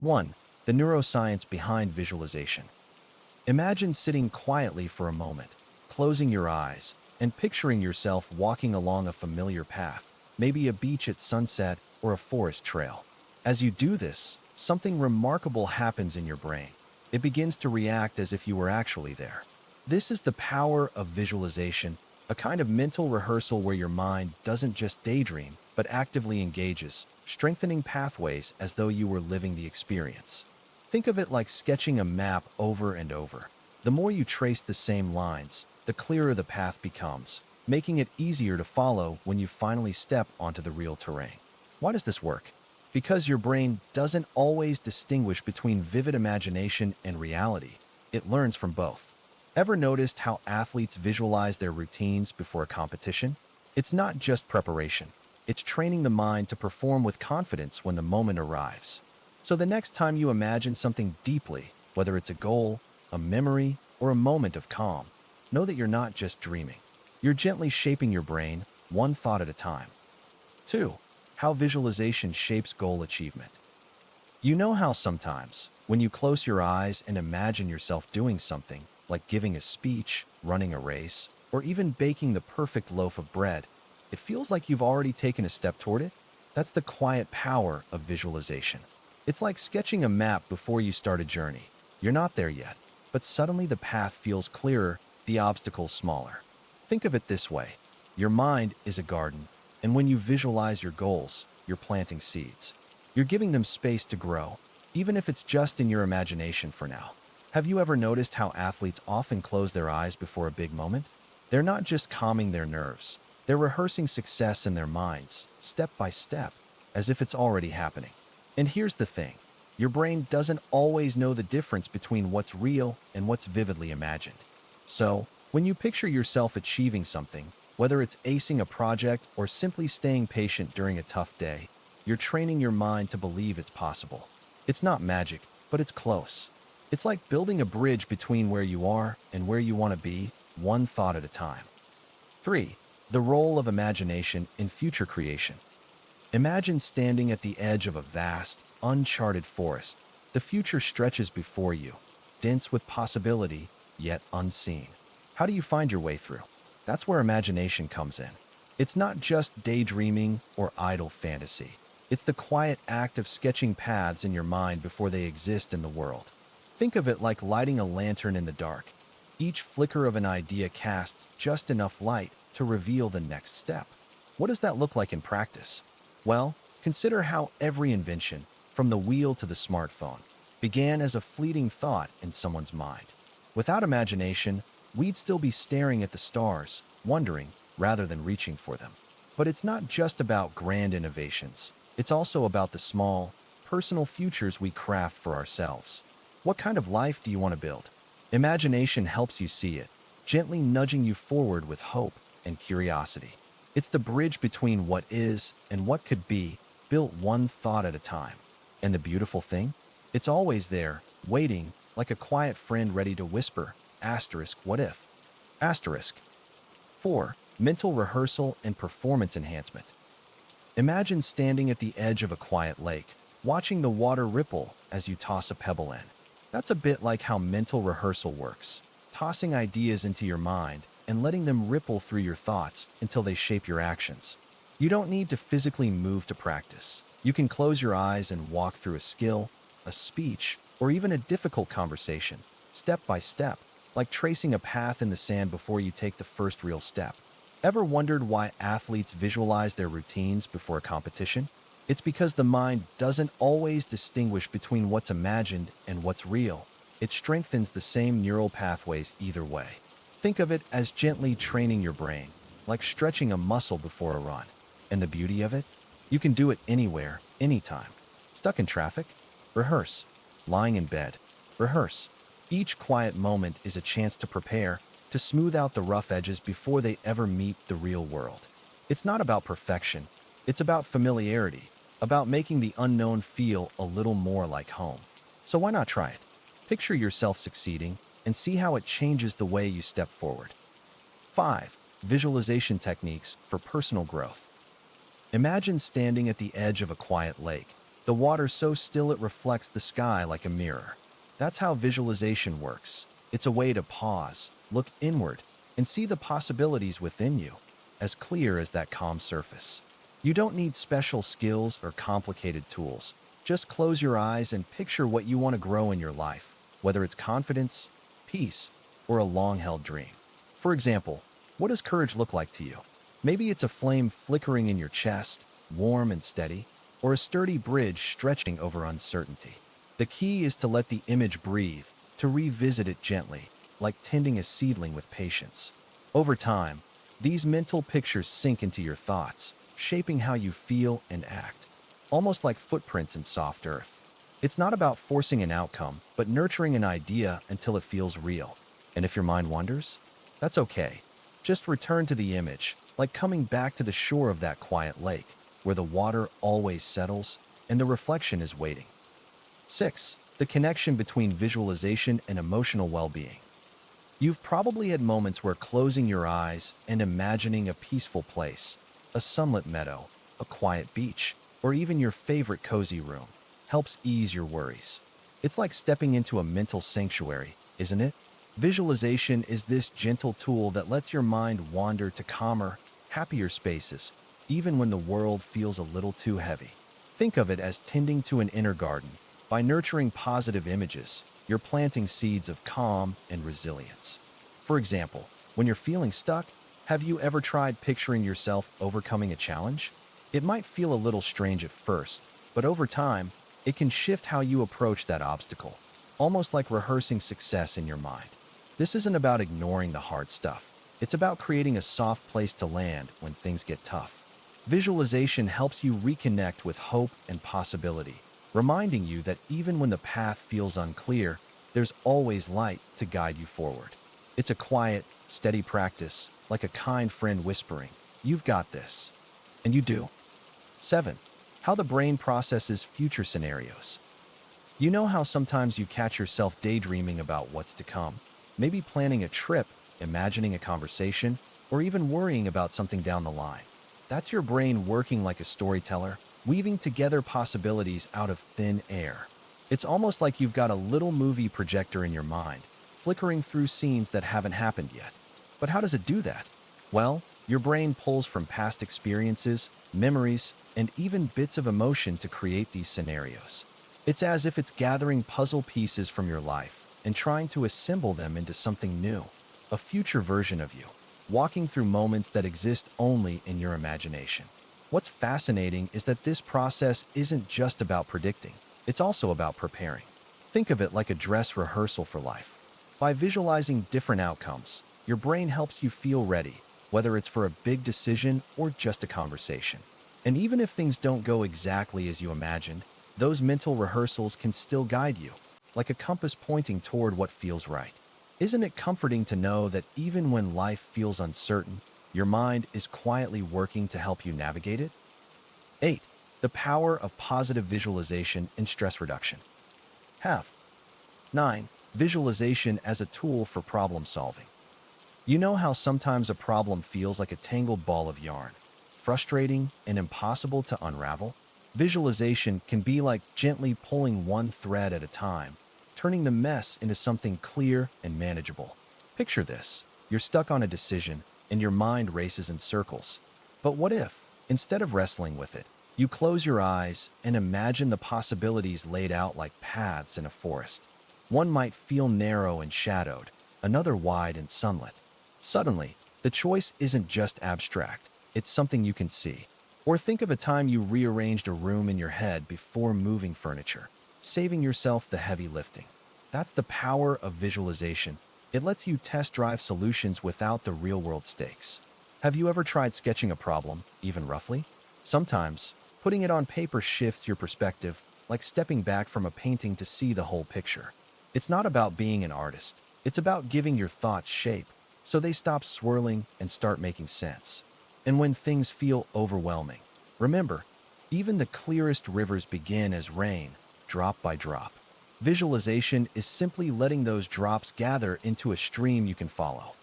1. The neuroscience behind visualization. Imagine sitting quietly for a moment, closing your eyes, and picturing yourself walking along a familiar path, maybe a beach at sunset or a forest trail. As you do this, something remarkable happens in your brain. It begins to react as if you were actually there. This is the power of visualization, a kind of mental rehearsal where your mind doesn't just daydream, but actively engages, strengthening pathways as though you were living the experience. Think of it like sketching a map over and over. The more you trace the same lines, the clearer the path becomes, making it easier to follow when you finally step onto the real terrain. Why does this work? Because your brain doesn't always distinguish between vivid imagination and reality. It learns from both. Ever noticed how athletes visualize their routines before a competition? It's not just preparation. It's training the mind to perform with confidence when the moment arrives. So the next time you imagine something deeply, whether it's a goal, a memory, or a moment of calm, know that you're not just dreaming. You're gently shaping your brain, one thought at a time. 2. How visualization shapes goal achievement. You know how sometimes, when you close your eyes and imagine yourself doing something, like giving a speech, running a race, or even baking the perfect loaf of bread, it feels like you've already taken a step toward it? That's the quiet power of visualization. It's like sketching a map before you start a journey. You're not there yet, but suddenly the path feels clearer, the obstacles smaller. Think of it this way. Your mind is a garden, and when you visualize your goals, you're planting seeds. You're giving them space to grow, even if it's just in your imagination for now. Have you ever noticed how athletes often close their eyes before a big moment? They're not just calming their nerves. They're rehearsing success in their minds, step by step, as if it's already happening. And here's the thing. Your brain doesn't always know the difference between what's real and what's vividly imagined. So, when you picture yourself achieving something, whether it's acing a project or simply staying patient during a tough day, you're training your mind to believe it's possible. It's not magic, but it's close. It's like building a bridge between where you are and where you want to be, one thought at a time. 3. The role of imagination in future creation. Imagine standing at the edge of a vast, uncharted forest. The future stretches before you, dense with possibility, yet unseen. How do you find your way through? That's where imagination comes in. It's not just daydreaming or idle fantasy. It's the quiet act of sketching paths in your mind before they exist in the world. Think of it like lighting a lantern in the dark. Each flicker of an idea casts just enough light to reveal the next step. What does that look like in practice? Well, consider how every invention, from the wheel to the smartphone, began as a fleeting thought in someone's mind. Without imagination, we'd still be staring at the stars, wondering, rather than reaching for them. But it's not just about grand innovations. It's also about the small, personal futures we craft for ourselves. What kind of life do you want to build? Imagination helps you see it, gently nudging you forward with hope and curiosity. It's the bridge between what is and what could be, built one thought at a time. And the beautiful thing? It's always there, waiting, like a quiet friend ready to whisper, what if? 4. Mental rehearsal and performance enhancement. Imagine standing at the edge of a quiet lake, watching the water ripple as you toss a pebble in. That's a bit like how mental rehearsal works, tossing ideas into your mind and letting them ripple through your thoughts until they shape your actions. You don't need to physically move to practice. You can close your eyes and walk through a skill, a speech, or even a difficult conversation, step by step, like tracing a path in the sand before you take the first real step. Ever wondered why athletes visualize their routines before a competition? It's because the mind doesn't always distinguish between what's imagined and what's real. It strengthens the same neural pathways either way. Think of it as gently training your brain, like stretching a muscle before a run. And the beauty of it? You can do it anywhere, anytime. Stuck in traffic? Rehearse. Lying in bed? Rehearse. Each quiet moment is a chance to prepare, to smooth out the rough edges before they ever meet the real world. It's not about perfection. It's about familiarity, about making the unknown feel a little more like home. So why not try it? Picture yourself succeeding and see how it changes the way you step forward. 5. Visualization techniques for personal growth. Imagine standing at the edge of a quiet lake. The the water so still it reflects the sky like a mirror. That's how visualization works. It's a way to pause, look inward, and see the possibilities within you, as clear as that calm surface. You don't need special skills or complicated tools. Just close your eyes and picture what you want to grow in your life, whether it's confidence, peace, or a long-held dream. For example, what does courage look like to you? Maybe it's a flame flickering in your chest, warm and steady, or a sturdy bridge stretching over uncertainty. The key is to let the image breathe, to revisit it gently, like tending a seedling with patience. Over time, these mental pictures sink into your thoughts, shaping how you feel and act, almost like footprints in soft earth. It's not about forcing an outcome, but nurturing an idea until it feels real. And if your mind wanders, that's okay. Just return to the image, like coming back to the shore of that quiet lake, where the water always settles and the reflection is waiting. 6. The connection between visualization and emotional well-being. You've probably had moments where closing your eyes and imagining a peaceful place, a sunlit meadow, a quiet beach, or even your favorite cozy room, helps ease your worries. It's like stepping into a mental sanctuary, isn't it? Visualization is this gentle tool that lets your mind wander to calmer, happier spaces, even when the world feels a little too heavy. Think of it as tending to an inner garden. By nurturing positive images, you're planting seeds of calm and resilience. For example, when you're feeling stuck, have you ever tried picturing yourself overcoming a challenge? It might feel a little strange at first, but over time, it can shift how you approach that obstacle, almost like rehearsing success in your mind. This isn't about ignoring the hard stuff. It's about creating a soft place to land when things get tough. Visualization helps you reconnect with hope and possibility, reminding you that even when the path feels unclear, there's always light to guide you forward. It's a quiet, steady practice, like a kind friend whispering, "You've got this." And you do. 7. How the brain processes future scenarios. You know how sometimes you catch yourself daydreaming about what's to come, maybe planning a trip, imagining a conversation, or even worrying about something down the line. That's your brain working like a storyteller, weaving together possibilities out of thin air. It's almost like you've got a little movie projector in your mind, flickering through scenes that haven't happened yet. But how does it do that? Well, your brain pulls from past experiences, memories, and even bits of emotion to create these scenarios. It's as if it's gathering puzzle pieces from your life and trying to assemble them into something new, a future version of you, walking through moments that exist only in your imagination. What's fascinating is that this process isn't just about predicting, it's also about preparing. Think of it like a dress rehearsal for life. By visualizing different outcomes, your brain helps you feel ready, whether it's for a big decision or just a conversation. And even if things don't go exactly as you imagined, those mental rehearsals can still guide you, like a compass pointing toward what feels right. Isn't it comforting to know that even when life feels uncertain, your mind is quietly working to help you navigate it? 8. The power of positive visualization in stress reduction. Have 9. Visualization as a tool for problem solving. You know how sometimes a problem feels like a tangled ball of yarn, frustrating and impossible to unravel? Visualization can be like gently pulling one thread at a time, turning the mess into something clear and manageable. Picture this. You're stuck on a decision, and your mind races in circles. But what if, instead of wrestling with it, you close your eyes and imagine the possibilities laid out like paths in a forest? One might feel narrow and shadowed, another wide and sunlit. Suddenly, the choice isn't just abstract, it's something you can see. Or think of a time you rearranged a room in your head before moving furniture, saving yourself the heavy lifting. That's the power of visualization. It lets you test drive solutions without the real-world stakes. Have you ever tried sketching a problem, even roughly? Sometimes, putting it on paper shifts your perspective, like stepping back from a painting to see the whole picture. It's not about being an artist. It's about giving your thoughts shape, so they stop swirling and start making sense. And when things feel overwhelming, remember, even the clearest rivers begin as rain, drop by drop. Visualization is simply letting those drops gather into a stream you can follow.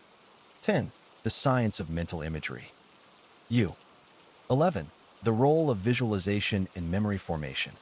10. The science of mental imagery. 11. The role of visualization in memory formation.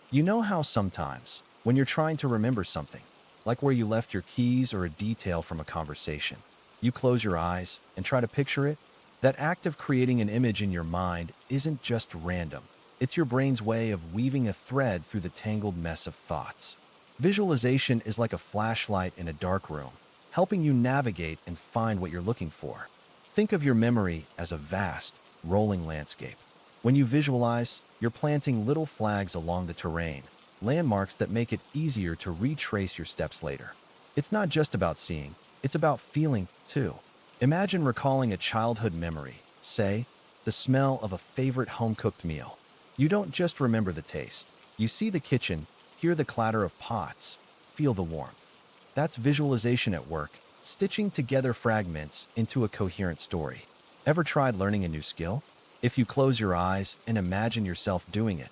You know how sometimes, when you're trying to remember something, like where you left your keys or a detail from a conversation, you close your eyes and try to picture it? That act of creating an image in your mind isn't just random. It's your brain's way of weaving a thread through the tangled mess of thoughts. Visualization is like a flashlight in a dark room, helping you navigate and find what you're looking for. Think of your memory as a vast, rolling landscape. When you visualize, you're planting little flags along the terrain, landmarks that make it easier to retrace your steps later. It's not just about seeing, it's about feeling, too. Imagine recalling a childhood memory, say, the smell of a favorite home-cooked meal. You don't just remember the taste. You see the kitchen, hear the clatter of pots, feel the warmth. That's visualization at work, stitching together fragments into a coherent story. Ever tried learning a new skill? If you close your eyes and imagine yourself doing it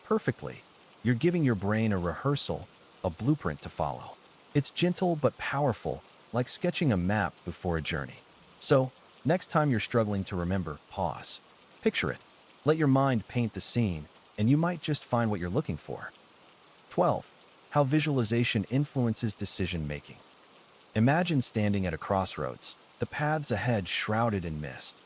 perfectly, you're giving your brain a rehearsal, a blueprint to follow. It's gentle but powerful, like sketching a map before a journey. So, next time you're struggling to remember, pause. Picture it. Let your mind paint the scene, and you might just find what you're looking for. 12. How visualization influences decision making. Imagine standing at a crossroads, the paths ahead shrouded in mist.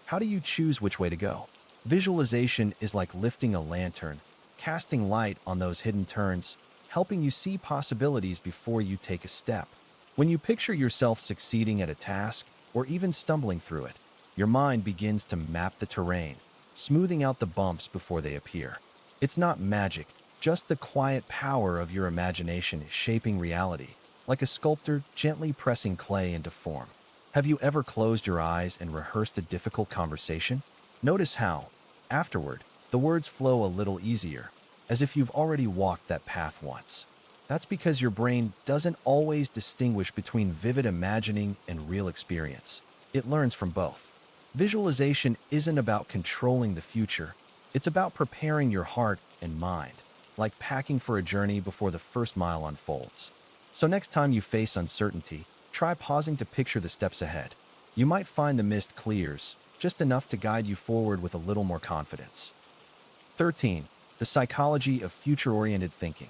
How do you choose which way to go? Visualization is like lifting a lantern, casting light on those hidden turns, helping you see possibilities before you take a step. When you picture yourself succeeding at a task, or even stumbling through it, your mind begins to map the terrain, smoothing out the bumps before they appear. It's not magic, just the quiet power of your imagination shaping reality, like a sculptor gently pressing clay into form. Have you ever closed your eyes and rehearsed a difficult conversation? Notice how, afterward, the words flow a little easier, as if you've already walked that path once. That's because your brain doesn't always distinguish between vivid imagining and real experience. It learns from both. Visualization isn't about controlling the future, it's about preparing your heart and mind, like packing for a journey before the first mile unfolds. So next time you face uncertainty, try pausing to picture the steps ahead. You might find the mist clears, just enough to guide you forward with a little more confidence. 13. The psychology of future-oriented thinking.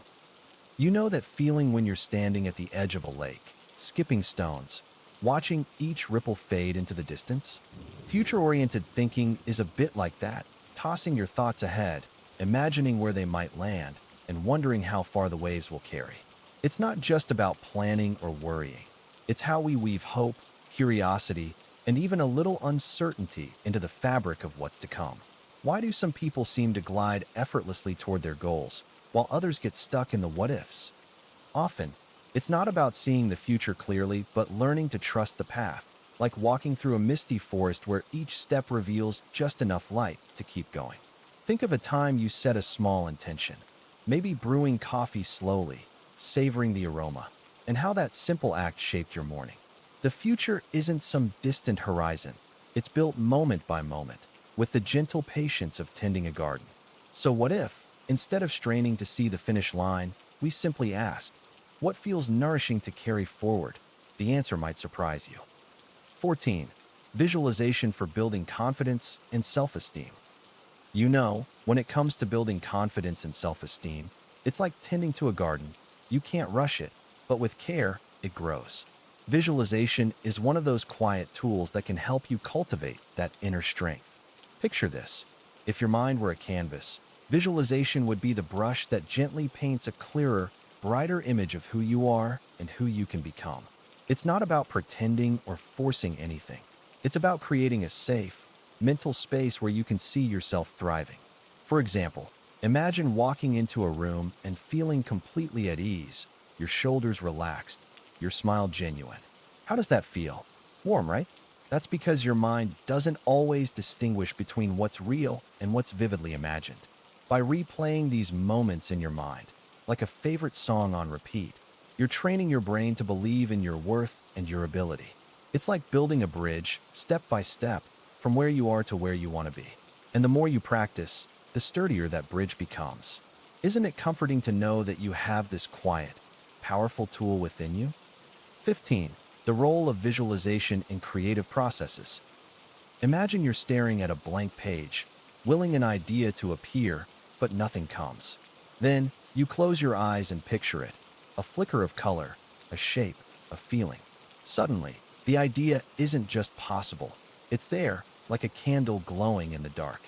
You know that feeling when you're standing at the edge of a lake, skipping stones, watching each ripple fade into the distance? Future-oriented thinking is a bit like that, tossing your thoughts ahead, imagining where they might land, and wondering how far the waves will carry. It's not just about planning or worrying. It's how we weave hope, curiosity, and even a little uncertainty into the fabric of what's to come. Why do some people seem to glide effortlessly toward their goals, while others get stuck in the what-ifs? Often, it's not about seeing the future clearly, but learning to trust the path, like walking through a misty forest where each step reveals just enough light to keep going. Think of a time you set a small intention, maybe brewing coffee slowly, savoring the aroma, and how that simple act shaped your morning. The future isn't some distant horizon. It's built moment by moment, with the gentle patience of tending a garden. So what if, instead of straining to see the finish line, we simply ask, what feels nourishing to carry forward? The answer might surprise you. 14. Visualization for building confidence and self-esteem. You know, when it comes to building confidence and self-esteem, it's like tending to a garden. You can't rush it, but with care, it grows. Visualization is one of those quiet tools that can help you cultivate that inner strength. Picture this. If your mind were a canvas, visualization would be the brush that gently paints a clearer, brighter image of who you are and who you can become. It's not about pretending or forcing anything. It's about creating a safe, mental space where you can see yourself thriving. For example, imagine walking into a room and feeling completely at ease, your shoulders relaxed, your smile genuine. How does that feel? Warm, right? That's because your mind doesn't always distinguish between what's real and what's vividly imagined. By replaying these moments in your mind, like a favorite song on repeat, you're training your brain to believe in your worth and your ability. It's like building a bridge, step by step, from where you are to where you want to be. And the more you practice, the sturdier that bridge becomes. Isn't it comforting to know that you have this quiet, powerful tool within you? 15. The role of visualization in creative processes. Imagine you're staring at a blank page, willing an idea to appear, but nothing comes. Then, You close your eyes and picture it. A flicker of color, a shape, a feeling. Suddenly, the idea isn't just possible. It's there, like a candle glowing in the dark.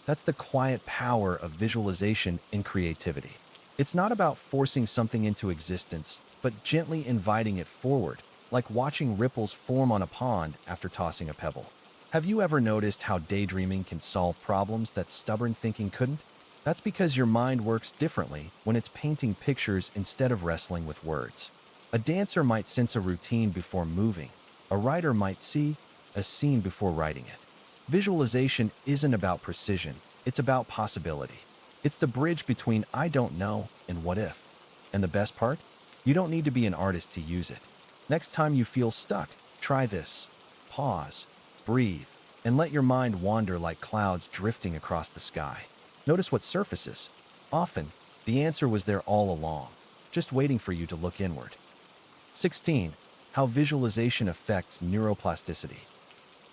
That's the quiet power of visualization in creativity. It's not about forcing something into existence, but gently inviting it forward, like watching ripples form on a pond after tossing a pebble. Have you ever noticed how daydreaming can solve problems that stubborn thinking couldn't? That's because your mind works differently when it's painting pictures instead of wrestling with words. A dancer might sense a routine before moving. A writer might see a scene before writing it. Visualization isn't about precision, it's about possibility. It's the bridge between I don't know and what if. And the best part? You don't need to be an artist to use it. Next time you feel stuck, try this. Pause, breathe, and let your mind wander like clouds drifting across the sky. Notice what surfaces. Often, the answer was there all along, just waiting for you to look inward. 16. How visualization affects neuroplasticity.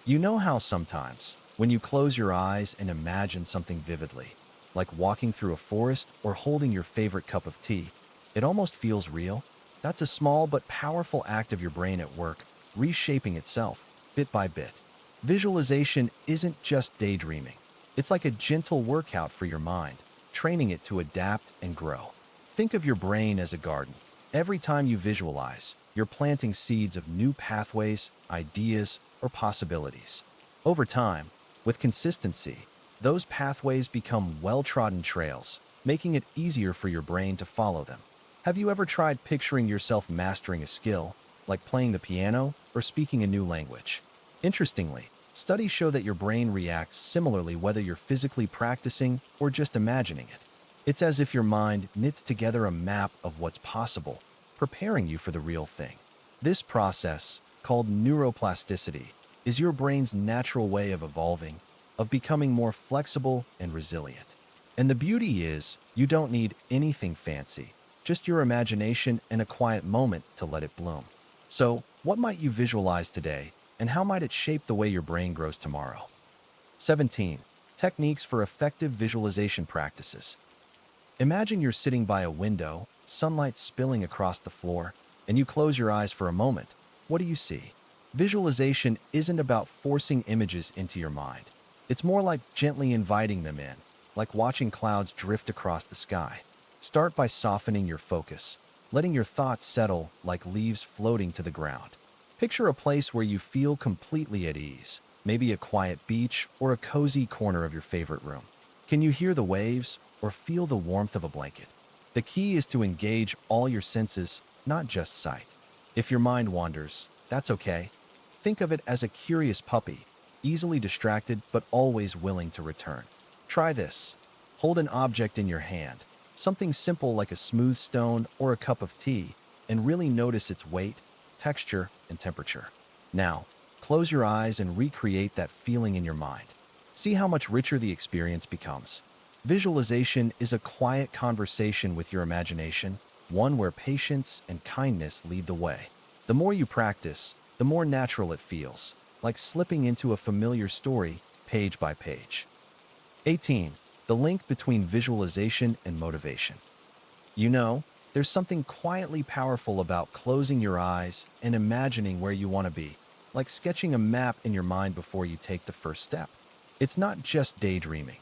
You know how sometimes, when you close your eyes and imagine something vividly, like walking through a forest or holding your favorite cup of tea, it almost feels real? That's a small but powerful act of your brain at work, reshaping itself, bit by bit. Visualization isn't just daydreaming. It's like a gentle workout for your mind, training it to adapt and grow. Think of your brain as a garden. Every time you visualize, you're planting seeds of new pathways, ideas, or possibilities. Over time, with consistency, those pathways become well-trodden trails, making it easier for your brain to follow them. Have you ever tried picturing yourself mastering a skill, like playing the piano or speaking a new language? Interestingly, studies show that your brain reacts similarly whether you're physically practicing or just imagining it. It's as if your mind knits together a map of what's possible, preparing you for the real thing. This process, called neuroplasticity, is your brain's natural way of evolving, of becoming more flexible and resilient. And the beauty is, you don't need anything fancy, just your imagination and a quiet moment to let it bloom. So, what might you visualize today, and how might it shape the way your brain grows tomorrow? 17. Techniques for effective visualization practices. Imagine you're sitting by a window, sunlight spilling across the floor, and you close your eyes for a moment. What do you see? Visualization isn't about forcing images into your mind. It's more like gently inviting them in, like watching clouds drift across the sky. Start by softening your focus, letting your thoughts settle like leaves floating to the ground. Picture a place where you feel completely at ease, maybe a quiet beach or a cozy corner of your favorite room. Can you hear the waves or feel the warmth of a blanket? The key is to engage all your senses, not just sight. If your mind wanders, that's okay. Think of it as a curious puppy, easily distracted but always willing to return. Try this. Hold an object in your hand, something simple like a smooth stone or a cup of tea, and really notice its weight, texture, and temperature. Now, close your eyes and recreate that feeling in your mind. See how much richer the experience becomes. Visualization is a quiet conversation with your imagination, one where patience and kindness lead the way. The more you practice, the more natural it feels, like slipping into a familiar story, page by page. 18. The link between visualization and motivation. You know, there's something quietly powerful about closing your eyes and imagining where you want to be, like sketching a map in your mind before you take the first step. It's not just daydreaming.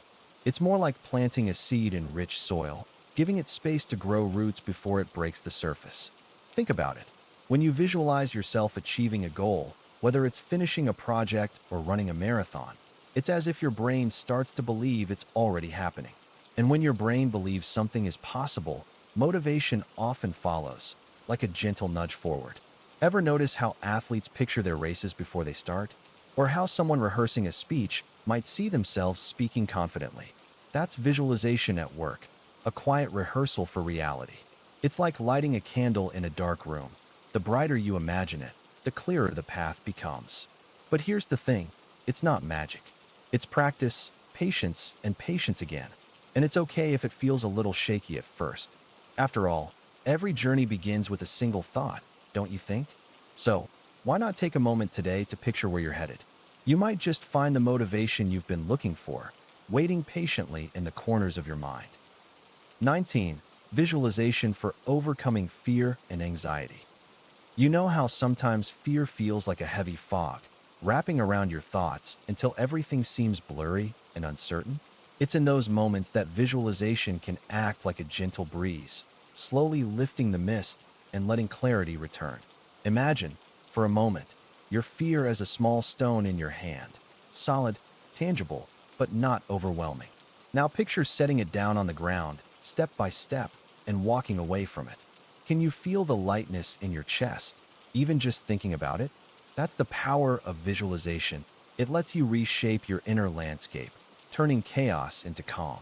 It's more like planting a seed in rich soil, giving it space to grow roots before it breaks the surface. Think about it. When you visualize yourself achieving a goal, whether it's finishing a project or running a marathon, it's as if your brain starts to believe it's already happening. And when your brain believes something is possible, motivation often follows, like a gentle nudge forward. Ever notice how athletes picture their races before they start? Or how someone rehearsing a speech might see themselves speaking confidently? That's visualization at work, a quiet rehearsal for reality. It's like lighting a candle in a dark room. The brighter you imagine it, the clearer the path becomes. But here's the thing, it's not magic. It's practice, patience, and patience again. And it's okay if it feels a little shaky at first. After all, every journey begins with a single thought, don't you think? So, why not take a moment today to picture where you're headed? You might just find the motivation you've been looking for, waiting patiently in the corners of your mind. 19. visualization for overcoming fear and anxiety. You know how sometimes fear feels like a heavy fog, wrapping around your thoughts until everything seems blurry and uncertain? It's in those moments that visualization can act like a gentle breeze, slowly lifting the mist and letting clarity return. Imagine, for a moment, your fear as a small stone in your hand, solid, tangible, but not overwhelming. Now picture setting it down on the ground, step by step, and walking away from it. Can you feel the lightness in your chest, even just thinking about it? That's the power of visualization. It lets you reshape your inner landscape, turning chaos into calm.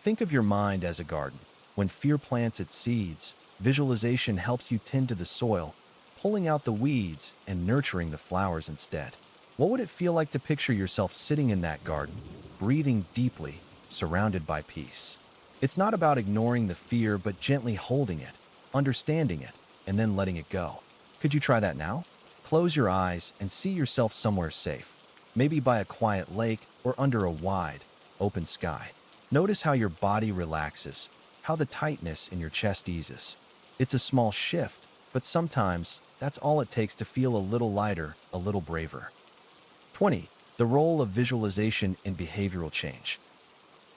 Think of your mind as a garden. When fear plants its seeds, visualization helps you tend to the soil, pulling out the weeds and nurturing the flowers instead. What would it feel like to picture yourself sitting in that garden, breathing deeply, surrounded by peace? It's not about ignoring the fear, but gently holding it, understanding it, and then letting it go. Could you try that now? Close your eyes and see yourself somewhere safe, maybe by a quiet lake or under a wide, open sky. Notice how your body relaxes, how the tightness in your chest eases. It's a small shift, but sometimes that's all it takes to feel a little lighter, a little braver. 20. The role of visualization in behavioral change.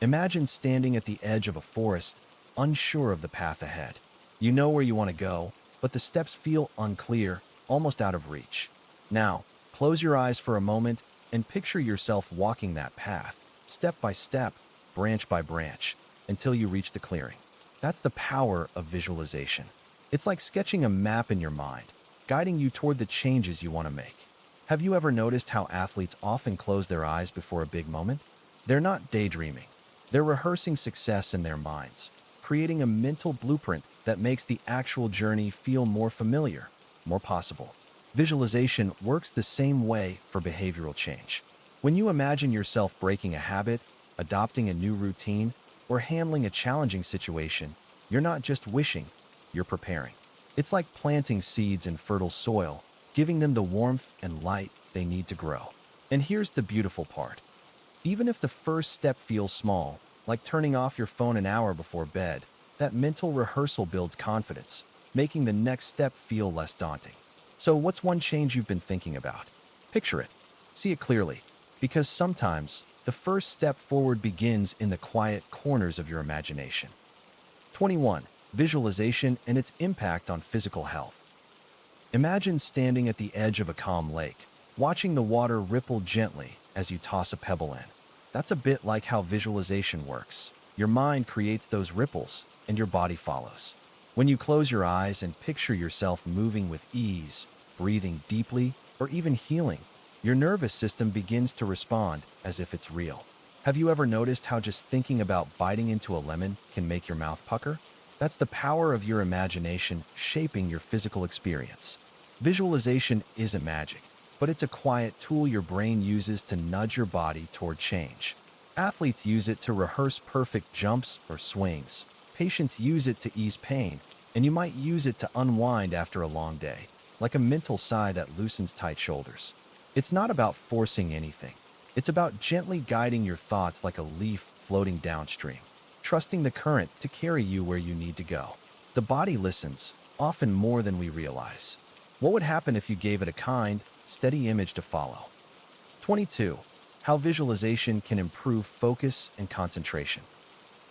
Imagine standing at the edge of a forest, unsure of the path ahead. You know where you want to go, but the steps feel unclear, almost out of reach. Now, close your eyes for a moment and picture yourself walking that path, step by step, branch by branch, until you reach the clearing. That's the power of visualization. It's like sketching a map in your mind, guiding you toward the changes you want to make. Have you ever noticed how athletes often close their eyes before a big moment? They're not daydreaming. They're rehearsing success in their minds, creating a mental blueprint that makes the actual journey feel more familiar, more possible. Visualization works the same way for behavioral change. When you imagine yourself breaking a habit, adopting a new routine, or handling a challenging situation, you're not just wishing, you're preparing. It's like planting seeds in fertile soil, giving them the warmth and light they need to grow. And here's the beautiful part. Even if the first step feels small, like turning off your phone an hour before bed, that mental rehearsal builds confidence, making the next step feel less daunting. So what's one change you've been thinking about? Picture it. See it clearly. Because sometimes, the first step forward begins in the quiet corners of your imagination. 21. Visualization and its impact on physical health. Imagine standing at the edge of a calm lake, watching the water ripple gently as you toss a pebble in. That's a bit like how visualization works. Your mind creates those ripples, and your body follows. When you close your eyes and picture yourself moving with ease, breathing deeply, or even healing, your nervous system begins to respond as if it's real. Have you ever noticed how just thinking about biting into a lemon can make your mouth pucker? That's the power of your imagination shaping your physical experience. Visualization isn't magic, but it's a quiet tool your brain uses to nudge your body toward change. Athletes use it to rehearse perfect jumps or swings. Patients use it to ease pain, and you might use it to unwind after a long day, like a mental sigh that loosens tight shoulders. It's not about forcing anything. It's about gently guiding your thoughts like a leaf floating downstream, trusting the current to carry you where you need to go. The body listens, often more than we realize. What would happen if you gave it a kind, steady image to follow? 22. How visualization can improve focus and concentration.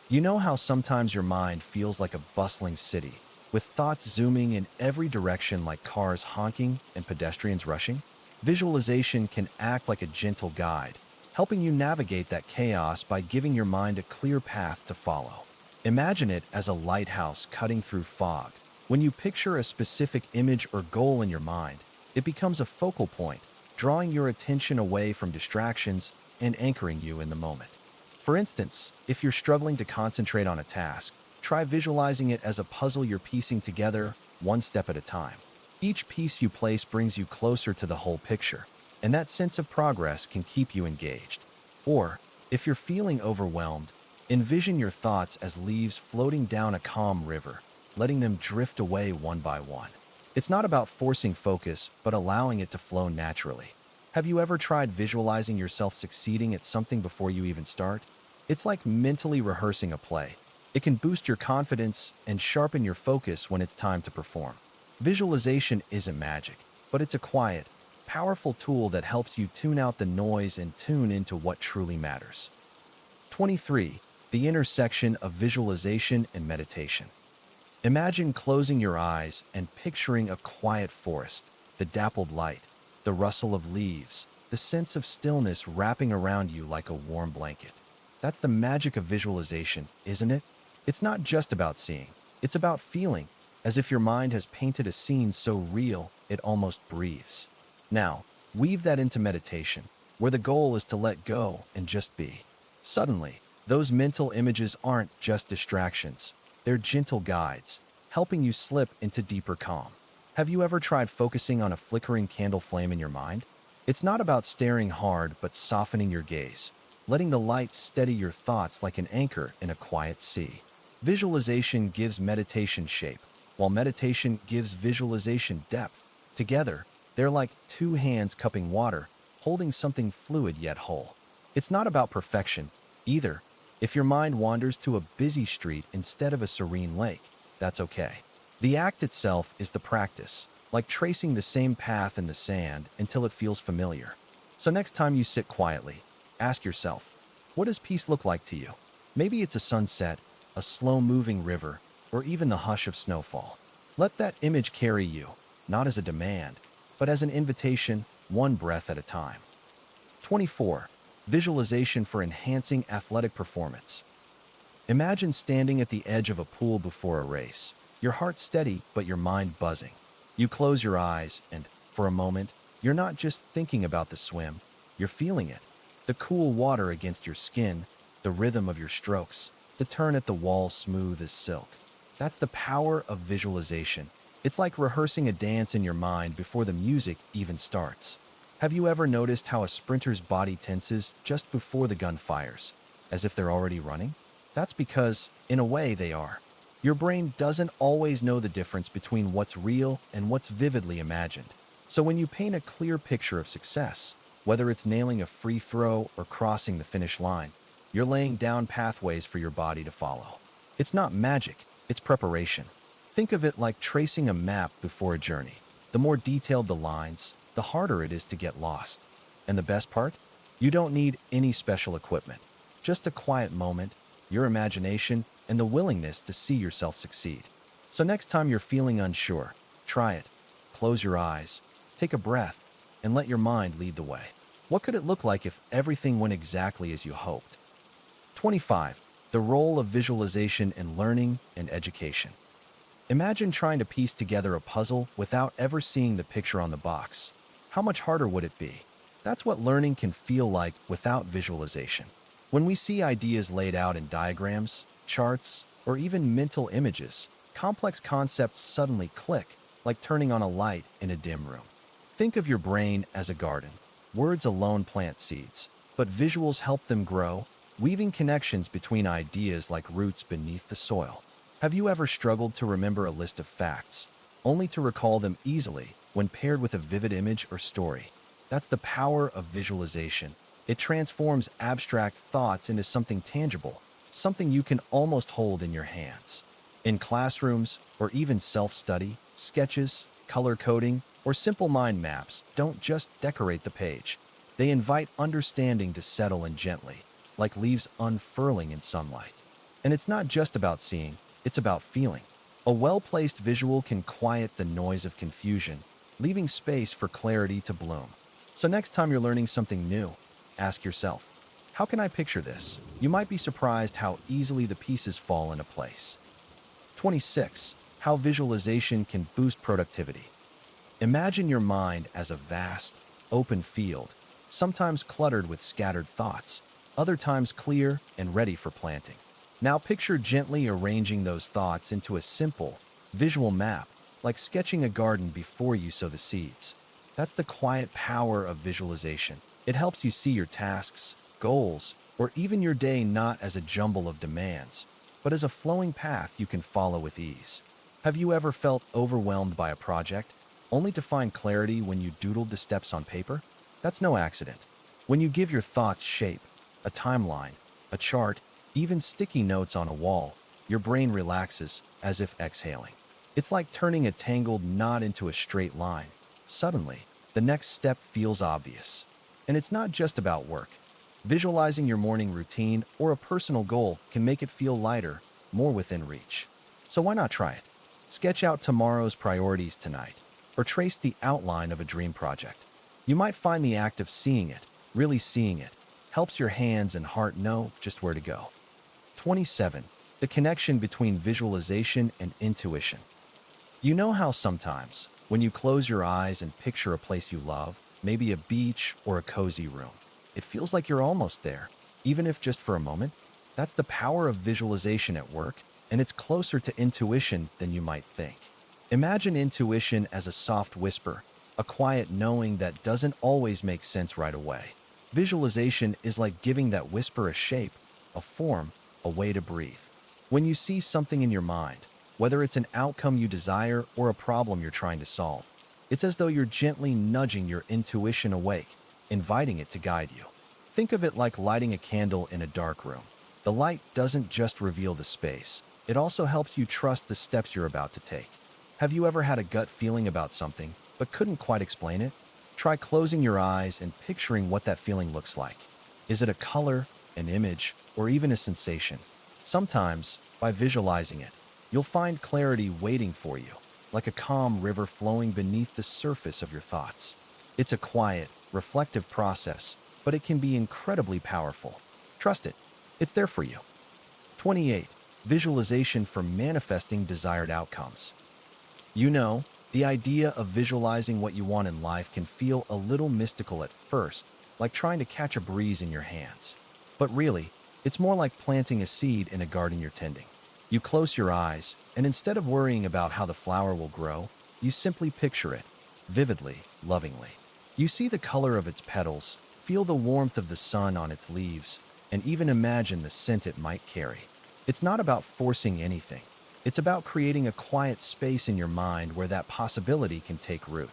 You know how sometimes your mind feels like a bustling city, with thoughts zooming in every direction like cars honking and pedestrians rushing? Visualization can act like a gentle guide, helping you navigate that chaos by giving your mind a clear path to follow. Imagine it as a lighthouse cutting through fog. When you picture a specific image or goal in your mind, it becomes a focal point, drawing your attention away from distractions and anchoring you in the moment. For instance, if you're struggling to concentrate on a task, try visualizing it as a puzzle you're piecing together, one step at a time. Each piece you place brings you closer to the whole picture, and that sense of progress can keep you engaged. Or, if you're feeling overwhelmed, envision your thoughts as leaves floating down a calm river, letting them drift away one by one. It's not about forcing focus, but allowing it to flow naturally. Have you ever tried visualizing yourself succeeding at something before you even start? It's like mentally rehearsing a play. It can boost your confidence and sharpen your focus when it's time to perform. Visualization isn't magic, but it's a quiet, powerful tool that helps you tune out the noise and tune into what truly matters. 23. The intersection of visualization and meditation. Imagine closing your eyes and picturing a quiet forest, the dappled light, the rustle of leaves, the sense of stillness wrapping around you like a warm blanket. That's the magic of visualization, isn't it? It's not just about seeing, it's about feeling, as if your mind has painted a scene so real it almost breathes. Now, weave that into meditation, where the goal is to let go and just be. Suddenly, those mental images aren't just distractions, they're gentle guides, helping you slip into deeper calm. Have you ever tried focusing on a flickering candle flame in your mind? It's not about staring hard, but softening your gaze, letting the light steady your thoughts like an anchor in a quiet sea. Visualization gives meditation shape, while meditation gives visualization depth. Together, they're like two hands cupping water, holding something fluid yet whole. It's not about perfection, either. If your mind wanders to a busy street instead of a serene lake, that's okay. The act itself is the practice, like tracing the same path in the sand until it feels familiar. So next time you sit quietly, ask yourself, what does peace look like to you? Maybe it's a sunset, a slow-moving river, or even the hush of snowfall. Let that image carry you, not as a demand, but as an invitation, one breath at a time. 24. Visualization for enhancing athletic performance. Imagine standing at the edge of a pool before a race, your heart steady but your mind buzzing. You close your eyes and, for a moment, you're not just thinking about the swim, you're feeling it. The cool water against your skin, the rhythm of your strokes, the turn at the wall smooth as silk. That's the power of visualization. It's like rehearsing a dance in your mind before the music even starts. Have you ever noticed how a sprinter's body tenses just before the gun fires, as if they're already running? That's because, in a way, they are. Your brain doesn't always know the difference between what's real and what's vividly imagined. So when you paint a clear picture of success, whether it's nailing a free throw or crossing the finish line, you're laying down pathways for your body to follow. It's not magic, it's preparation. Think of it like tracing a map before a journey. The more detailed the lines, the harder it is to get lost. And the best part? You don't need any special equipment. Just a quiet moment, your imagination, and the willingness to see yourself succeed. So next time you're feeling unsure, try it. Close your eyes, take a breath, and let your mind lead the way. What could it look like if everything went exactly as you hoped? 25. The role of visualization in learning and education. Imagine trying to piece together a puzzle without ever seeing the picture on the box. How much harder would it be? That's what learning can feel like without visualization. When we see ideas laid out in diagrams, charts, or even mental images, complex concepts suddenly click, like turning on a light in a dim room. Think of your brain as a garden. Words alone plant seeds, but visuals help them grow, weaving connections between ideas like roots beneath the soil. Have you ever struggled to remember a list of facts, only to recall them easily when paired with a vivid image or story? That's the power of visualization. It transforms abstract thoughts into something tangible, something you can almost hold in your hands. In classrooms, or even self-study, sketches, color coding, or simple mind maps don't just decorate the page. They invite understanding to settle in gently, like leaves unfurling in sunlight. And it's not just about seeing, it's about feeling. A well-placed visual can quiet the noise of confusion, leaving space for clarity to bloom. So next time you're learning something new, ask yourself, how can I picture this? You might be surprised how easily the pieces fall into place. 26. How visualization can boost productivity. Imagine your mind as a vast, open field, sometimes cluttered with scattered thoughts, other times clear and ready for planting. Now picture gently arranging those thoughts into a simple, visual map, like sketching a garden before you sow the seeds. That's the quiet power of visualization. It helps you see your tasks, goals, or even your day not as a jumble of demands, but as a flowing path you can follow with ease. Have you ever felt overwhelmed by a project, only to find clarity when you doodled the steps on paper? That's no accident. When you give your thoughts shape, a timeline, a chart, even sticky notes on a wall, your brain relaxes as if exhaling. It's like turning a tangled knot into a straight line. Suddenly, the next step feels obvious. And it's not just about work. Visualizing your morning routine or a personal goal can make it feel lighter, more within reach. So why not try it? Sketch out tomorrow's priorities tonight, or trace the outline of a dream project. You might find the act of seeing it, really seeing it, helps your hands and heart know just where to go. 27. The connection between visualization and intuition. You know how sometimes, when you close your eyes and picture a place you love, maybe a beach or a cozy room, it feels like you're almost there, even if just for a moment? That's the power of visualization at work, and it's closer to intuition than you might think. Imagine intuition as a soft whisper, a quiet knowing that doesn't always make sense right away. Visualization is like giving that whisper a shape, a form, a way to breathe. When you see something in your mind, whether it's an outcome you desire or a problem you're trying to solve, it's as though you're gently nudging your intuition awake, inviting it to guide you. Think of it like lighting a candle in a dark room. The light doesn't just reveal the space, it also helps you trust the steps you're about to take. Have you ever had a gut feeling about something, but couldn't quite explain it? Try closing your eyes and picturing what that feeling looks like. Is it a color, an image, or even a sensation? Sometimes, by visualizing it, you'll find clarity waiting for you, like a calm river flowing beneath the surface of your thoughts. It's a quiet, reflective process, but it can be incredibly powerful. Trust it. It's there for you. 28. Visualization for manifesting desired outcomes. You know, the idea of visualizing what you want in life can feel a little mystical at first, like trying to catch a breeze in your hands. But really, it's more like planting a seed in a garden you're tending. You close your eyes, and instead of worrying about how the flower will grow, you simply picture it, vividly, lovingly. You see the color of its petals, feel the warmth of the sun on its leaves, and even imagine the scent it might carry. It's not about forcing anything. It's about creating a quiet space in your mind where that possibility can take root.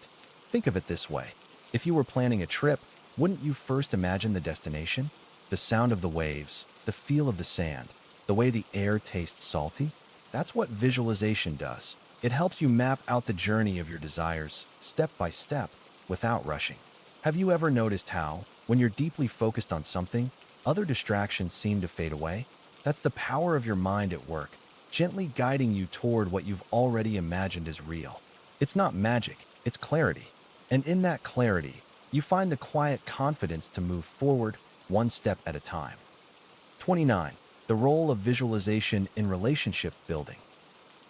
Think of it this way. If you were planning a trip, wouldn't you first imagine the destination? The sound of the waves, the feel of the sand, the way the air tastes salty? That's what visualization does. It helps you map out the journey of your desires, step by step, without rushing. Have you ever noticed how, when you're deeply focused on something, other distractions seem to fade away? That's the power of your mind at work, gently guiding you toward what you've already imagined as real. It's not magic, it's clarity. And in that clarity, you find the quiet confidence to move forward one step at a time. 29. The role of visualization in relationship building.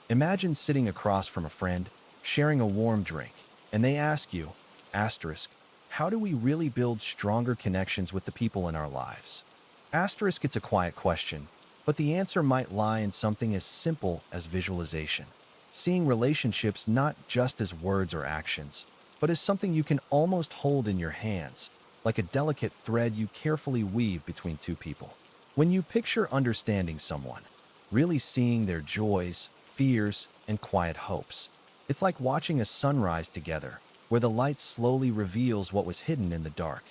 Imagine sitting across from a friend, sharing a warm drink, and they ask you, asterisk, how do we really build stronger connections with the people in our lives? Asterisk, it's a quiet question, but the answer might lie in something as simple as visualization. Seeing relationships not just as words or actions, but as something you can almost hold in your hands, like a delicate thread you carefully weave between two people. When you picture understanding someone, really seeing their joys, fears, and quiet hopes, it's like watching a sunrise together, where the light slowly reveals what was hidden in the dark.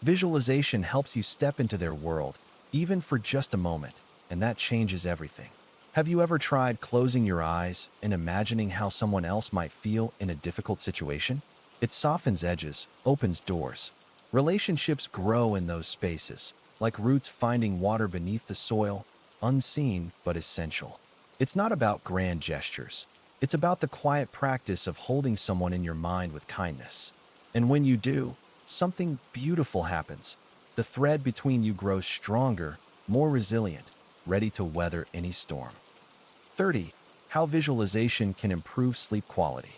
Visualization helps you step into their world, even for just a moment, and that changes everything. Have you ever tried closing your eyes and imagining how someone else might feel in a difficult situation? It softens edges, opens doors. Relationships grow in those spaces, like roots finding water beneath the soil, unseen but essential. It's not about grand gestures. It's about the quiet practice of holding someone in your mind with kindness. And when you do, something beautiful happens. The thread between you grows stronger, more resilient, ready to weather any storm. 30. How visualization can improve sleep quality.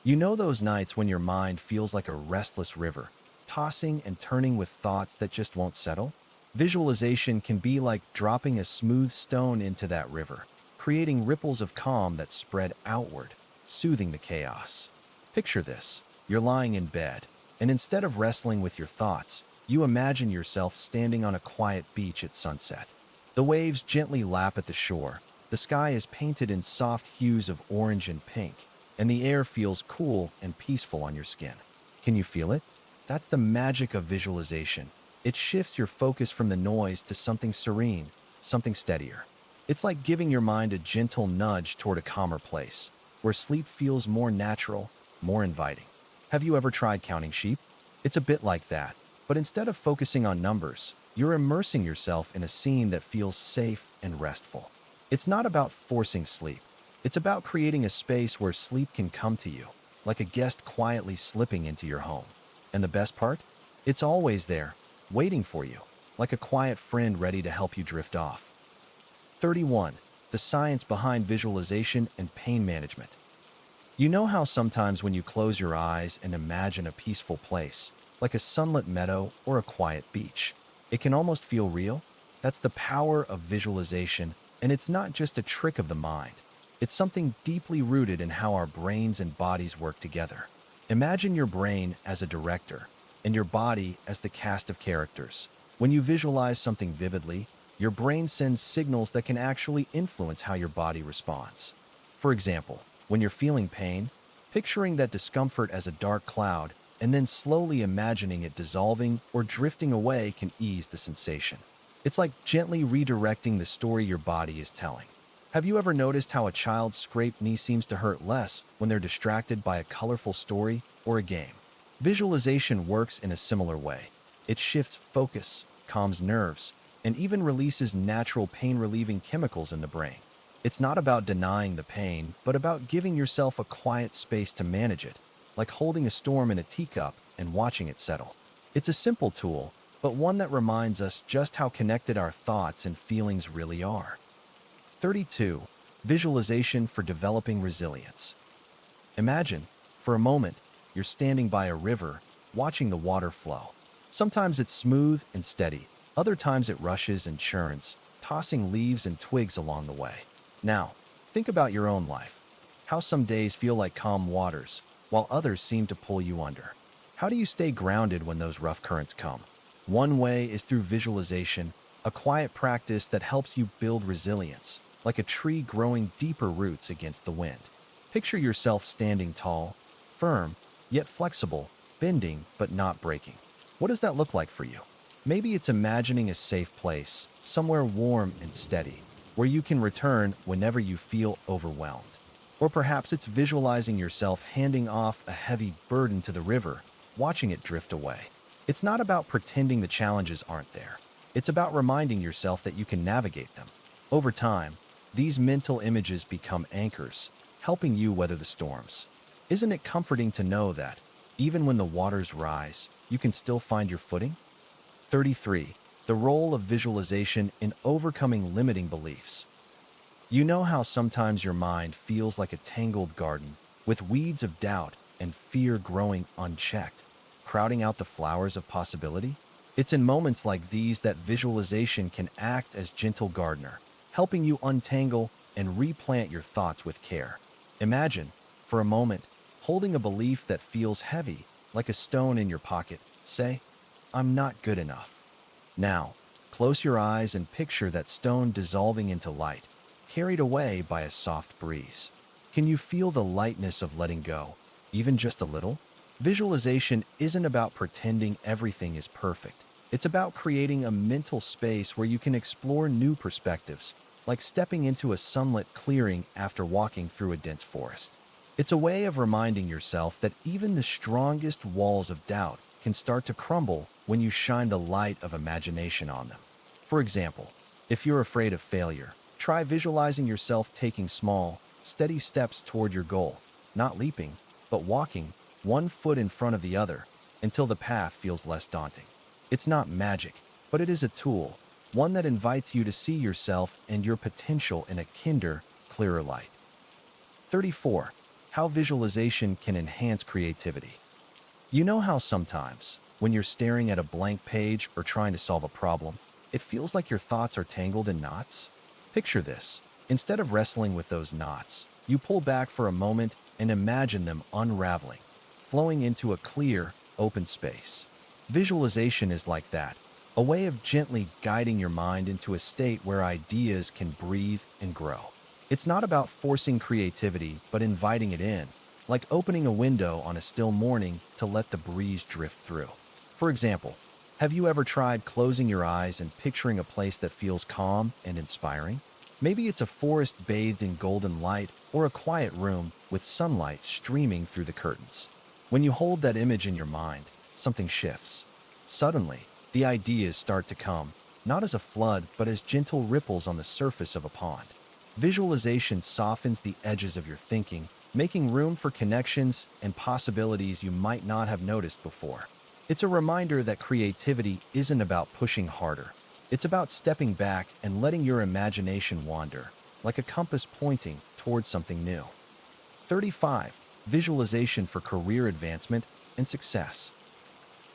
You know those nights when your mind feels like a restless river, tossing and turning with thoughts that just won't settle? Visualization can be like dropping a smooth stone into that river, creating ripples of calm that spread outward, soothing the chaos. Picture this. You're lying in bed, and instead of wrestling with your thoughts, you imagine yourself standing on a quiet beach at sunset. The waves gently lap at the shore, the sky is painted in soft hues of orange and pink, and the air feels cool and peaceful on your skin. Can you feel it? That's the magic of visualization. It shifts your focus from the noise to something serene, something steadier. It's like giving your mind a gentle nudge toward a calmer place, where sleep feels more natural, more inviting. Have you ever tried counting sheep? It's a bit like that, but instead of focusing on numbers, you're immersing yourself in a scene that feels safe and restful. It's not about forcing sleep. It's about creating a space where sleep can come to you, like a guest quietly slipping into your home. And the best part? It's always there, waiting for you, like a quiet friend ready to help you drift off. 31. The science behind visualization and pain management. You know how sometimes when you close your eyes and imagine a peaceful place, like a sunlit meadow or a quiet beach, it can almost feel real? That's the power of visualization, and it's not just a trick of the mind. It's something deeply rooted in how our brains and bodies work together. Imagine your brain as a director, and your body as the cast of characters. When you visualize something vividly, your brain sends signals that can actually influence how your body responds. For example, when you're feeling pain, picturing that discomfort as a dark cloud and then slowly imagining it dissolving or drifting away can ease the sensation. It's like gently redirecting the story your body is telling. Have you ever noticed how a child's scraped knee seems to hurt less when they're distracted by a colorful story or a game? Visualization works in a similar way. It shifts focus, calms nerves, and even releases natural pain-relieving chemicals in the brain. It's not about denying the pain, but about giving yourself a quiet space to manage it, like holding a storm in a teacup and watching it settle. It's a simple tool, but one that reminds us just how connected our thoughts and feelings really are. 32. Visualization for developing resilience. Imagine, for a moment, you're standing by a river, watching the water flow. Sometimes it's smooth and steady, other times it rushes and churns, tossing leaves and twigs along the way. Now, think about your own life. How some days feel like calm waters, while others seem to pull you under. How do you stay grounded when those rough currents come? One way is through visualization, a quiet practice that helps you build resilience, like a tree growing deeper roots against the wind. Picture yourself standing tall, firm, yet flexible, bending but not breaking. What does that look like for you? Maybe it's imagining a safe place, somewhere warm and steady, where you can return whenever you feel overwhelmed. Or perhaps it's visualizing yourself handing off a heavy burden to the river, watching it drift away. It's not about pretending the challenges aren't there. It's about reminding yourself that you can navigate them. Over time, these mental images become anchors, helping you weather the storms. Isn't it comforting to know that, even when the waters rise, you can still find your footing? 33. The role of visualization in overcoming limiting beliefs. You know how sometimes your mind feels like a tangled garden, with weeds of doubt and fear growing unchecked, crowding out the flowers of possibility? It's in moments like these that visualization can act as gentle gardener, helping you untangle and replant your thoughts with care. Imagine, for a moment, holding a belief that feels heavy, like a stone in your pocket. Say, "I'm not good enough." Now, close your eyes and picture that stone dissolving into light, carried away by a soft breeze. Can you feel the lightness of letting go, even just a little? Visualization isn't about pretending everything is perfect. It's about creating a mental space where you can explore new perspectives, like stepping into a sunlit clearing after walking through a dense forest. It's a way of reminding yourself that even the strongest walls of doubt can start to crumble when you shine the light of imagination on them. For example, if you're afraid of failure, try visualizing yourself taking small, steady steps toward your goal, not leaping, but walking, one foot in front of the other, until the path feels less daunting. It's not magic, but it is a tool, one that invites you to see yourself and your potential in a kinder, clearer light. 34. How visualization can enhance creativity. You know how sometimes, when you're staring at a blank page or trying to solve a problem, it feels like your thoughts are tangled in knots? Picture this. Instead of wrestling with those knots, you pull back for a moment and imagine them unraveling, flowing into a clear, open space. Visualization is like that, a way of gently guiding your mind into a state where ideas can breathe and grow. It's not about forcing creativity, but inviting it in, like opening a window on a still morning to let the breeze drift through. For example, have you ever tried closing your eyes and picturing a place that feels calm and inspiring? Maybe it's a forest bathed in golden light or a quiet room with sunlight streaming through the curtains. When you hold that image in your mind, something shifts. Suddenly, the ideas start to come, not as a flood, but as gentle ripples on the surface of a pond. Visualization softens the edges of your thinking, making room for connections and possibilities you might not have noticed before. It's a reminder that creativity isn't about pushing harder. It's about stepping back and letting your imagination wander, like a compass pointing towards something new. 35. Visualization for career advancement and success.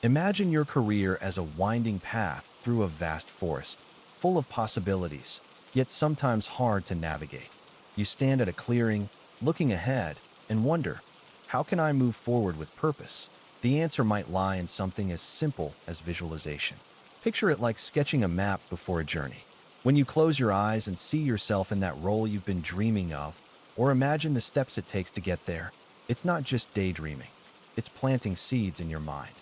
Imagine your career as a winding path through a vast forest, full of possibilities, yet sometimes hard to navigate. You stand at a clearing, looking ahead, and wonder, how can I move forward with purpose? The answer might lie in something as simple as visualization. Picture it like sketching a map before a journey. When you close your eyes and see yourself in that role you've been dreaming of, or imagine the steps it takes to get there, it's not just daydreaming. It's planting seeds in your mind.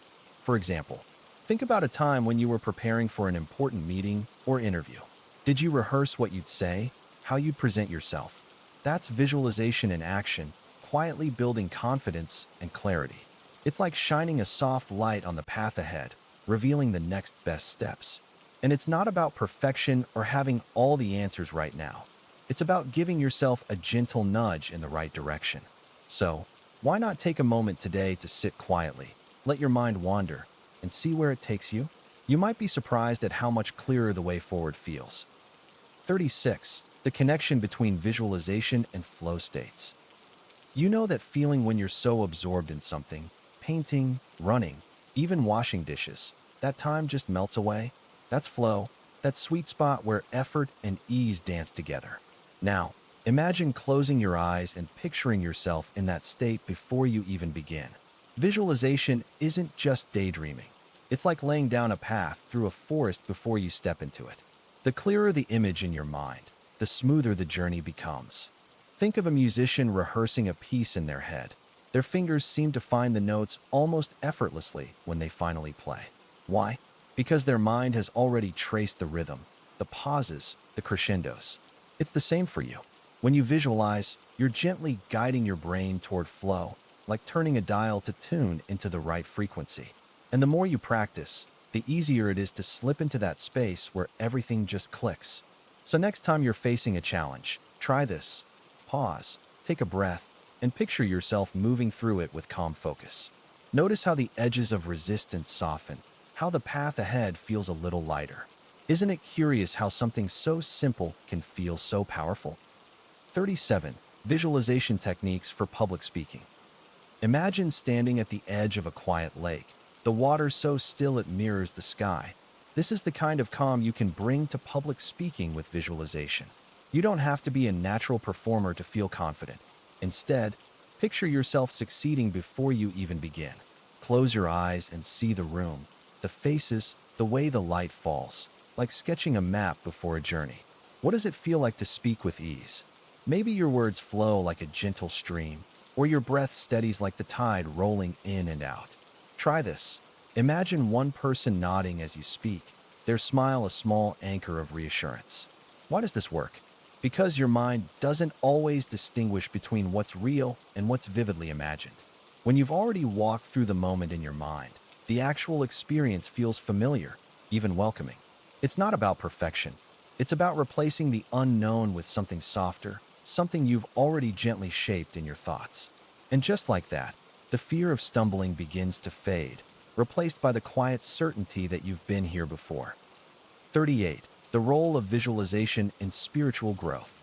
For example, think about a time when you were preparing for an important meeting or interview. Did you rehearse what you'd say, how you'd present yourself? That's visualization in action, quietly building confidence and clarity. It's like shining a soft light on the path ahead, revealing the next best steps. And it's not about perfection or having all the answers right now. It's about giving yourself a gentle nudge in the right direction. So, why not take a moment today to sit quietly, let your mind wander, and see where it takes you? You might be surprised at how much clearer the way forward feels. 36. The connection between visualization and flow states. You know that feeling when you're so absorbed in something, painting, running, even washing dishes, that time just melts away? That's flow, that sweet spot where effort and ease dance together. Now, imagine closing your eyes and picturing yourself in that state before you even begin. Visualization isn't just daydreaming. It's like laying down a path through a forest before you step into it. The clearer the image in your mind, the smoother the journey becomes. Think of a musician rehearsing a piece in their head. Their fingers seem to find the notes almost effortlessly when they finally play. Why? Because their mind has already traced the rhythm, the pauses, the crescendos. It's the same for you. When you visualize, you're gently guiding your brain toward flow, like turning a dial to tune into the right frequency. And the more you practice, the easier it is to slip into that space where everything just clicks. So next time you're facing a challenge, try this. Pause, take a breath, and picture yourself moving through it with calm focus. Notice how the edges of resistance soften, how the path ahead feels a little lighter. Isn't it curious how something so simple can feel so powerful? 37. Visualization techniques for public speaking. Imagine standing at the edge of a quiet lake, the water so still it mirrors the sky. This is the kind of calm you can bring to public speaking with visualization. You don't have to be a natural performer to feel confident. Instead, picture yourself succeeding before you even begin. Close your eyes and see the room, the faces, the way the light falls, like sketching a map before a journey. What does it feel like to speak with ease? Maybe your words flow like a gentle stream, or your breath steadies like the tide rolling in and out. Try this. Imagine one person nodding as you speak, their smile a small anchor of reassurance. Why does this work? Because your mind doesn't always distinguish between what's real and what's vividly imagined. When you've already walked through the moment in your mind, the actual experience feels familiar, even welcoming. It's not about perfection. It's about replacing the unknown with something softer, something you've already gently shaped in your thoughts. And just like that, the fear of stumbling begins to fade, replaced by the quiet certainty that you've been here before. 38. The role of visualization in spiritual growth.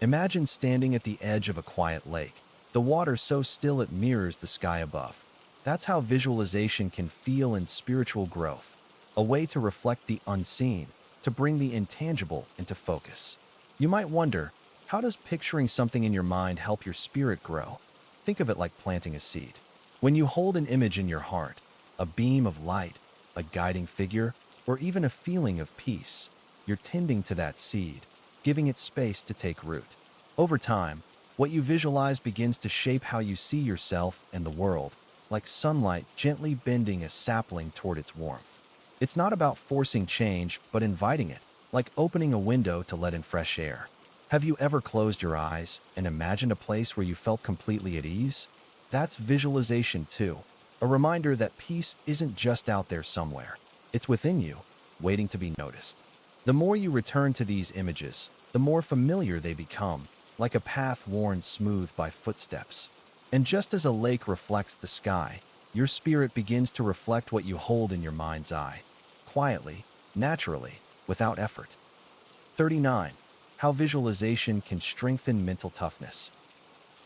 Imagine standing at the edge of a quiet lake, the water so still it mirrors the sky above. That's how visualization can feel in spiritual growth, a way to reflect the unseen, to bring the intangible into focus. You might wonder, how does picturing something in your mind help your spirit grow? Think of it like planting a seed. When you hold an image in your heart, a beam of light, a guiding figure, or even a feeling of peace, you're tending to that seed, giving it space to take root. Over time, what you visualize begins to shape how you see yourself and the world, like sunlight gently bending a sapling toward its warmth. It's not about forcing change, but inviting it, like opening a window to let in fresh air. Have you ever closed your eyes and imagined a place where you felt completely at ease? That's visualization too, a reminder that peace isn't just out there somewhere. It's within you, waiting to be noticed. The more you return to these images, the more familiar they become, like a path worn smooth by footsteps. And just as a lake reflects the sky, your spirit begins to reflect what you hold in your mind's eye, quietly, naturally, without effort. 39. How visualization can strengthen mental toughness.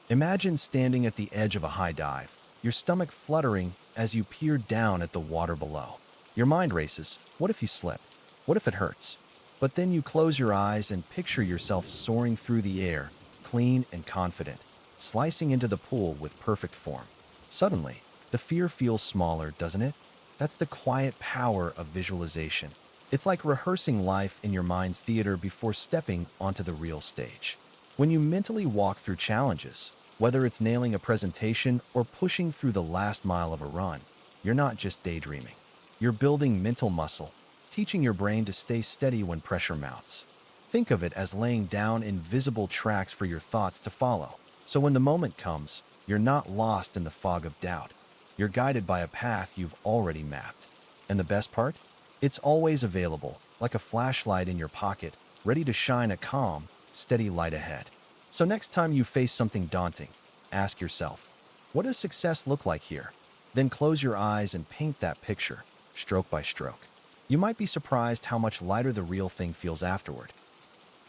Imagine standing at the edge of a high dive, your stomach fluttering as you peer down at the water below. Your mind races. What if you slip? What if it hurts? But then you close your eyes and picture yourself soaring through the air, clean and confident, slicing into the pool with perfect form. Suddenly, the fear feels smaller, doesn't it? That's the quiet power of visualization. It's like rehearsing life in your mind's theater before stepping onto the real stage. When you mentally walk through challenges, whether it's nailing a presentation or pushing through the last mile of a run, you're not just daydreaming. You're building mental muscle, teaching your brain to stay steady when pressure mounts. Think of it as laying down invisible tracks for your thoughts to follow. So when the moment comes, you're not lost in the fog of doubt. You're guided by a path you've already mapped. And the best part? It's always available, like a flashlight in your pocket, ready to shine a calm, steady light ahead. So next time you face something daunting, ask yourself, what does success look like here? Then close your eyes and paint that picture, stroke by stroke. You might be surprised how much lighter the real thing feels afterward.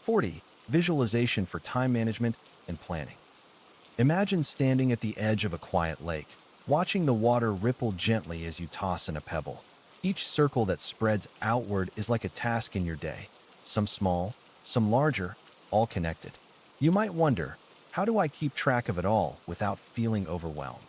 40. Visualization for time management and planning. Imagine standing at the edge of a quiet lake, watching the water ripple gently as you toss in a pebble. Each circle that spreads outward is like a task in your day, some small, some larger, all connected. You might wonder, how do I keep track of it all without feeling overwhelmed?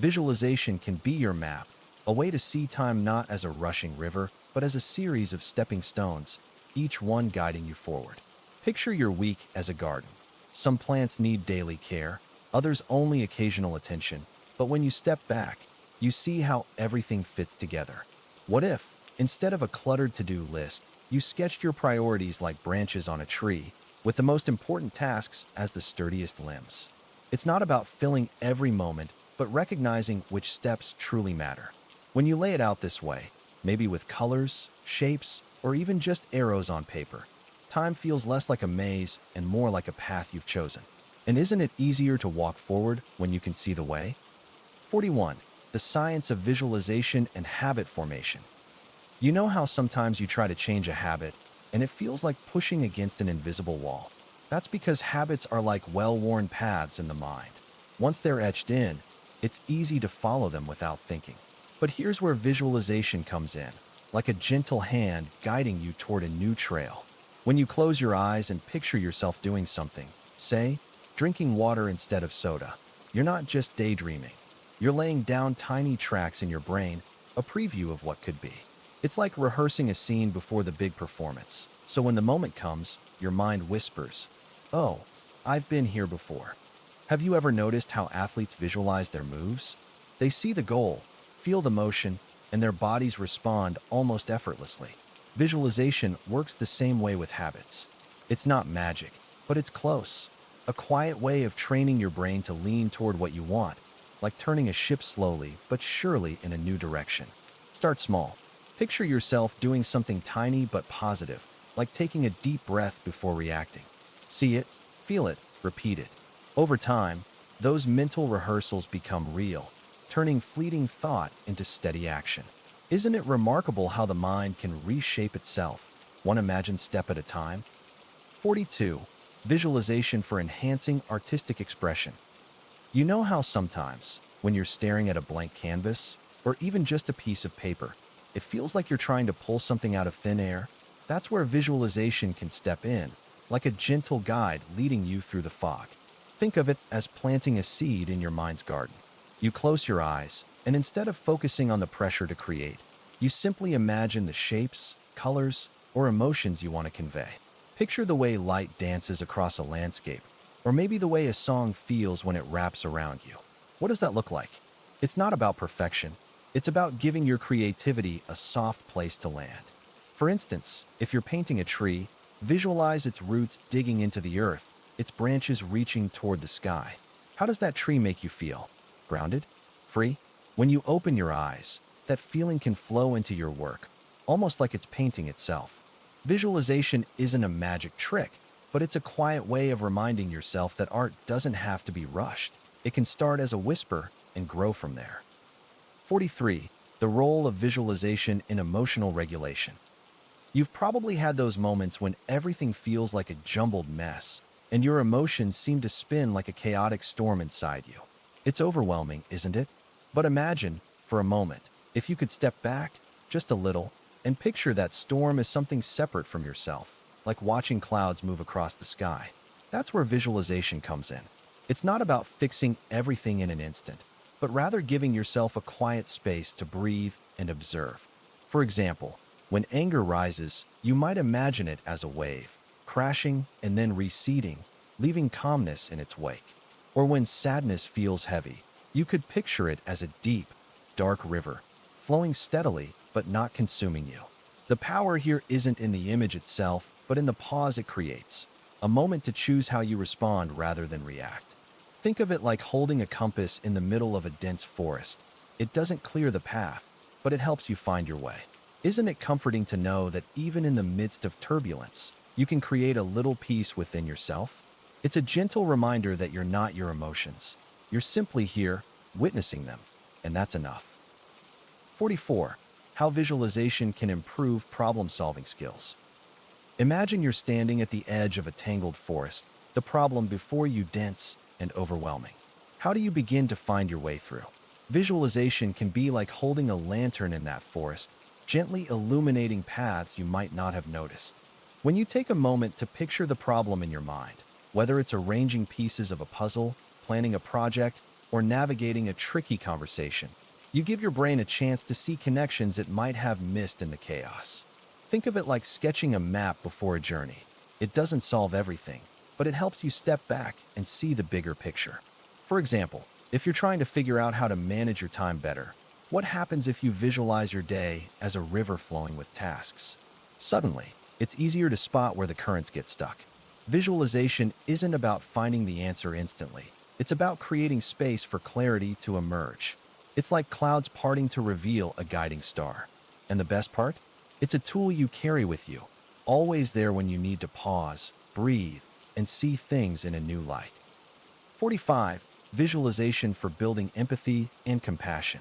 Visualization can be your map, a way to see time not as a rushing river, but as a series of stepping stones, each one guiding you forward. Picture your week as a garden. Some plants need daily care, others only occasional attention, but when you step back, you see how everything fits together. What if, instead of a cluttered to-do list, you sketched your priorities like branches on a tree, with the most important tasks as the sturdiest limbs? It's not about filling every moment, but recognizing which steps truly matter. When you lay it out this way, maybe with colors, shapes, or even just arrows on paper, time feels less like a maze and more like a path you've chosen. And isn't it easier to walk forward when you can see the way? 41. The science of visualization and habit formation. You know how sometimes you try to change a habit, and it feels like pushing against an invisible wall? That's because habits are like well-worn paths in the mind. Once they're etched in, it's easy to follow them without thinking. But here's where visualization comes in, like a gentle hand guiding you toward a new trail. When you close your eyes and picture yourself doing something, say, drinking water instead of soda, you're not just daydreaming. You're laying down tiny tracks in your brain, a preview of what could be. It's like rehearsing a scene before the big performance. So when the moment comes, your mind whispers, "Oh, I've been here before." Have you ever noticed how athletes visualize their moves? They see the goal, feel the motion, and their bodies respond almost effortlessly. Visualization works the same way with habits. It's not magic, but it's close. A quiet way of training your brain to lean toward what you want, like turning a ship slowly but surely in a new direction. Start small. Picture yourself doing something tiny but positive, like taking a deep breath before reacting. See it, feel it, repeat it. Over time, those mental rehearsals become real, turning fleeting thought into steady action. Isn't it remarkable how the mind can reshape itself, one imagined step at a time? 42. Visualization for enhancing artistic expression. You know how sometimes, when you're staring at a blank canvas, or even just a piece of paper, it feels like you're trying to pull something out of thin air? That's where visualization can step in, like a gentle guide leading you through the fog. Think of it as planting a seed in your mind's garden. You close your eyes, and instead of focusing on the pressure to create, you simply imagine the shapes, colors, or emotions you want to convey. Picture the way light dances across a landscape, or maybe the way a song feels when it wraps around you. What does that look like? It's not about perfection. It's about giving your creativity a soft place to land. For instance, if you're painting a tree, visualize its roots digging into the earth, its branches reaching toward the sky. How does that tree make you feel? Grounded? Free? When you open your eyes, that feeling can flow into your work, almost like it's painting itself. Visualization isn't a magic trick, but it's a quiet way of reminding yourself that art doesn't have to be rushed. It can start as a whisper and grow from there. 43. The role of visualization in emotional regulation. You've probably had those moments when everything feels like a jumbled mess, and your emotions seem to spin like a chaotic storm inside you. It's overwhelming, isn't it? But imagine, for a moment, if you could step back, just a little, and picture that storm as something separate from yourself, like watching clouds move across the sky. That's where visualization comes in. It's not about fixing everything in an instant, but rather giving yourself a quiet space to breathe and observe. For example, when anger rises, you might imagine it as a wave, crashing and then receding, leaving calmness in its wake. Or when sadness feels heavy, you could picture it as a deep, dark river, flowing steadily but not consuming you. The power here isn't in the image itself, but in the pause it creates, a moment to choose how you respond rather than react. Think of it like holding a compass in the middle of a dense forest. It doesn't clear the path, but it helps you find your way. Isn't it comforting to know that even in the midst of turbulence, you can create a little peace within yourself? It's a gentle reminder that you're not your emotions. You're simply here, witnessing them, and that's enough. 44. How visualization can improve problem-solving skills. Imagine you're standing at the edge of a tangled forest, the problem before you dense and overwhelming. How do you begin to find your way through? Visualization can be like holding a lantern in that forest, gently illuminating paths you might not have noticed. When you take a moment to picture the problem in your mind, whether it's arranging pieces of a puzzle, planning a project, or navigating a tricky conversation, you give your brain a chance to see connections it might have missed in the chaos. Think of it like sketching a map before a journey. It doesn't solve everything, but it helps you step back and see the bigger picture. For example, if you're trying to figure out how to manage your time better, what happens if you visualize your day as a river flowing with tasks? Suddenly, it's easier to spot where the currents get stuck. Visualization isn't about finding the answer instantly. It's about creating space for clarity to emerge. It's like clouds parting to reveal a guiding star. And the best part? It's a tool you carry with you, always there when you need to pause, breathe, and see things in a new light. 45. Visualization for building empathy and compassion.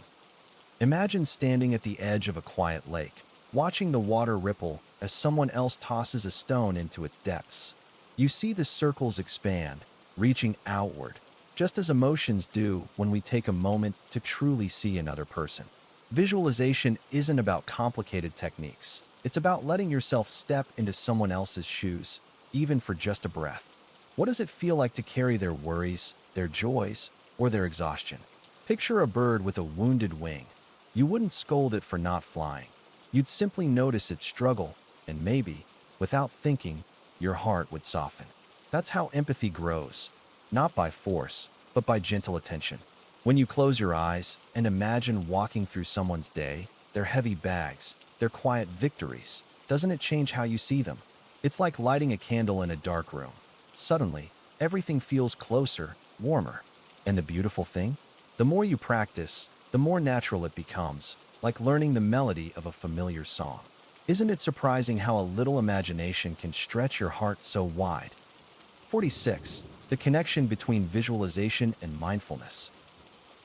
Imagine standing at the edge of a quiet lake, watching the water ripple as someone else tosses a stone into its depths. You see the circles expand, reaching outward, just as emotions do when we take a moment to truly see another person. Visualization isn't about complicated techniques. It's about letting yourself step into someone else's shoes, even for just a breath. What does it feel like to carry their worries, their joys, or their exhaustion? Picture a bird with a wounded wing. You wouldn't scold it for not flying. You'd simply notice its struggle, and maybe, without thinking, your heart would soften. That's how empathy grows, not by force, but by gentle attention. When you close your eyes and imagine walking through someone's day, their heavy bags, their quiet victories, doesn't it change how you see them? It's like lighting a candle in a dark room. Suddenly, everything feels closer, warmer. And the beautiful thing? The more you practice, the more natural it becomes, like learning the melody of a familiar song. Isn't it surprising how a little imagination can stretch your heart so wide? 46. The connection between visualization and mindfulness.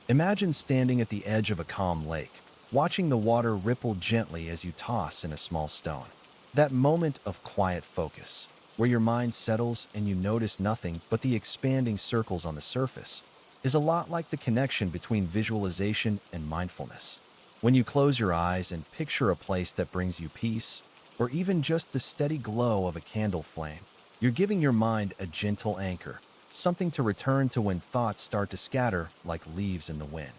Imagine standing at the edge of a calm lake, watching the water ripple gently as you toss in a small stone. That moment of quiet focus, where your mind settles and you notice nothing but the expanding circles on the surface, is a lot like the connection between visualization and mindfulness. When you close your eyes and picture a place that brings you peace, or even just the steady glow of a candle flame, you're giving your mind a gentle anchor, something to return to when thoughts start to scatter like leaves in the wind.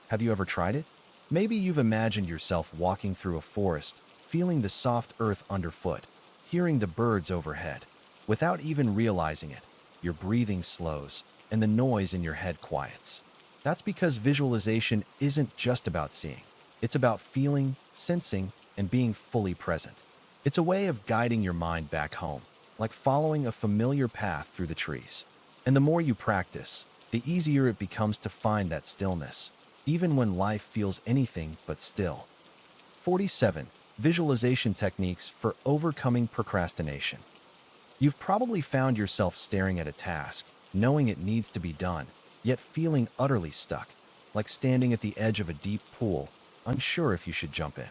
Have you ever tried it? Maybe you've imagined yourself walking through a forest, feeling the soft earth underfoot, hearing the birds overhead. Without even realizing it, your breathing slows and the noise in your head quiets. That's because visualization isn't just about seeing. It's about feeling, sensing, and being fully present. It's a way of guiding your mind back home, like following a familiar path through the trees. And the more you practice, the easier it becomes to find that stillness, even when life feels anything but still. 47. Visualization techniques for overcoming procrastination. You've probably found yourself staring at a task, knowing it needs to be done, yet feeling utterly stuck, like standing at the edge of a deep pool, unsure if you should jump in.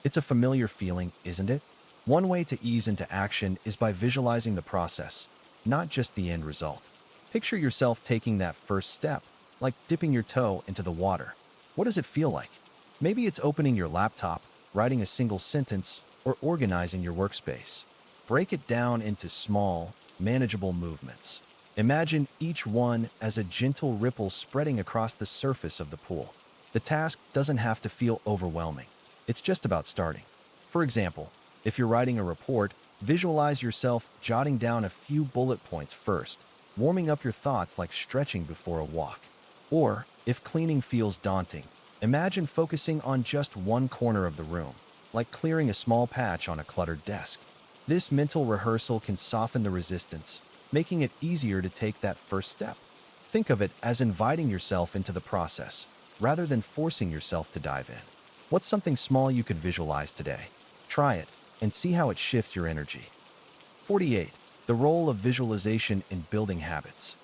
It's a familiar feeling, isn't it? One way to ease into action is by visualizing the process, not just the end result. Picture yourself taking that first step, like dipping your toe into the water. What does it feel like? Maybe it's opening your laptop, writing a single sentence, or organizing your workspace. Break it down into small, manageable movements. Imagine each one as a gentle ripple spreading across the surface of the pool. The task doesn't have to feel overwhelming. It's just about starting. For example, if you're writing a report, visualize yourself jotting down a few bullet points first, warming up your thoughts like stretching before a walk. Or, if cleaning feels daunting, imagine focusing on just one corner of the room, like clearing a small patch on a cluttered desk. This mental rehearsal can soften the resistance, making it easier to take that first step. Think of it as inviting yourself into the process, rather than forcing yourself to dive in. What's something small you could visualize today? Try it, and see how it shifts your energy. 48. The role of visualization in building habits.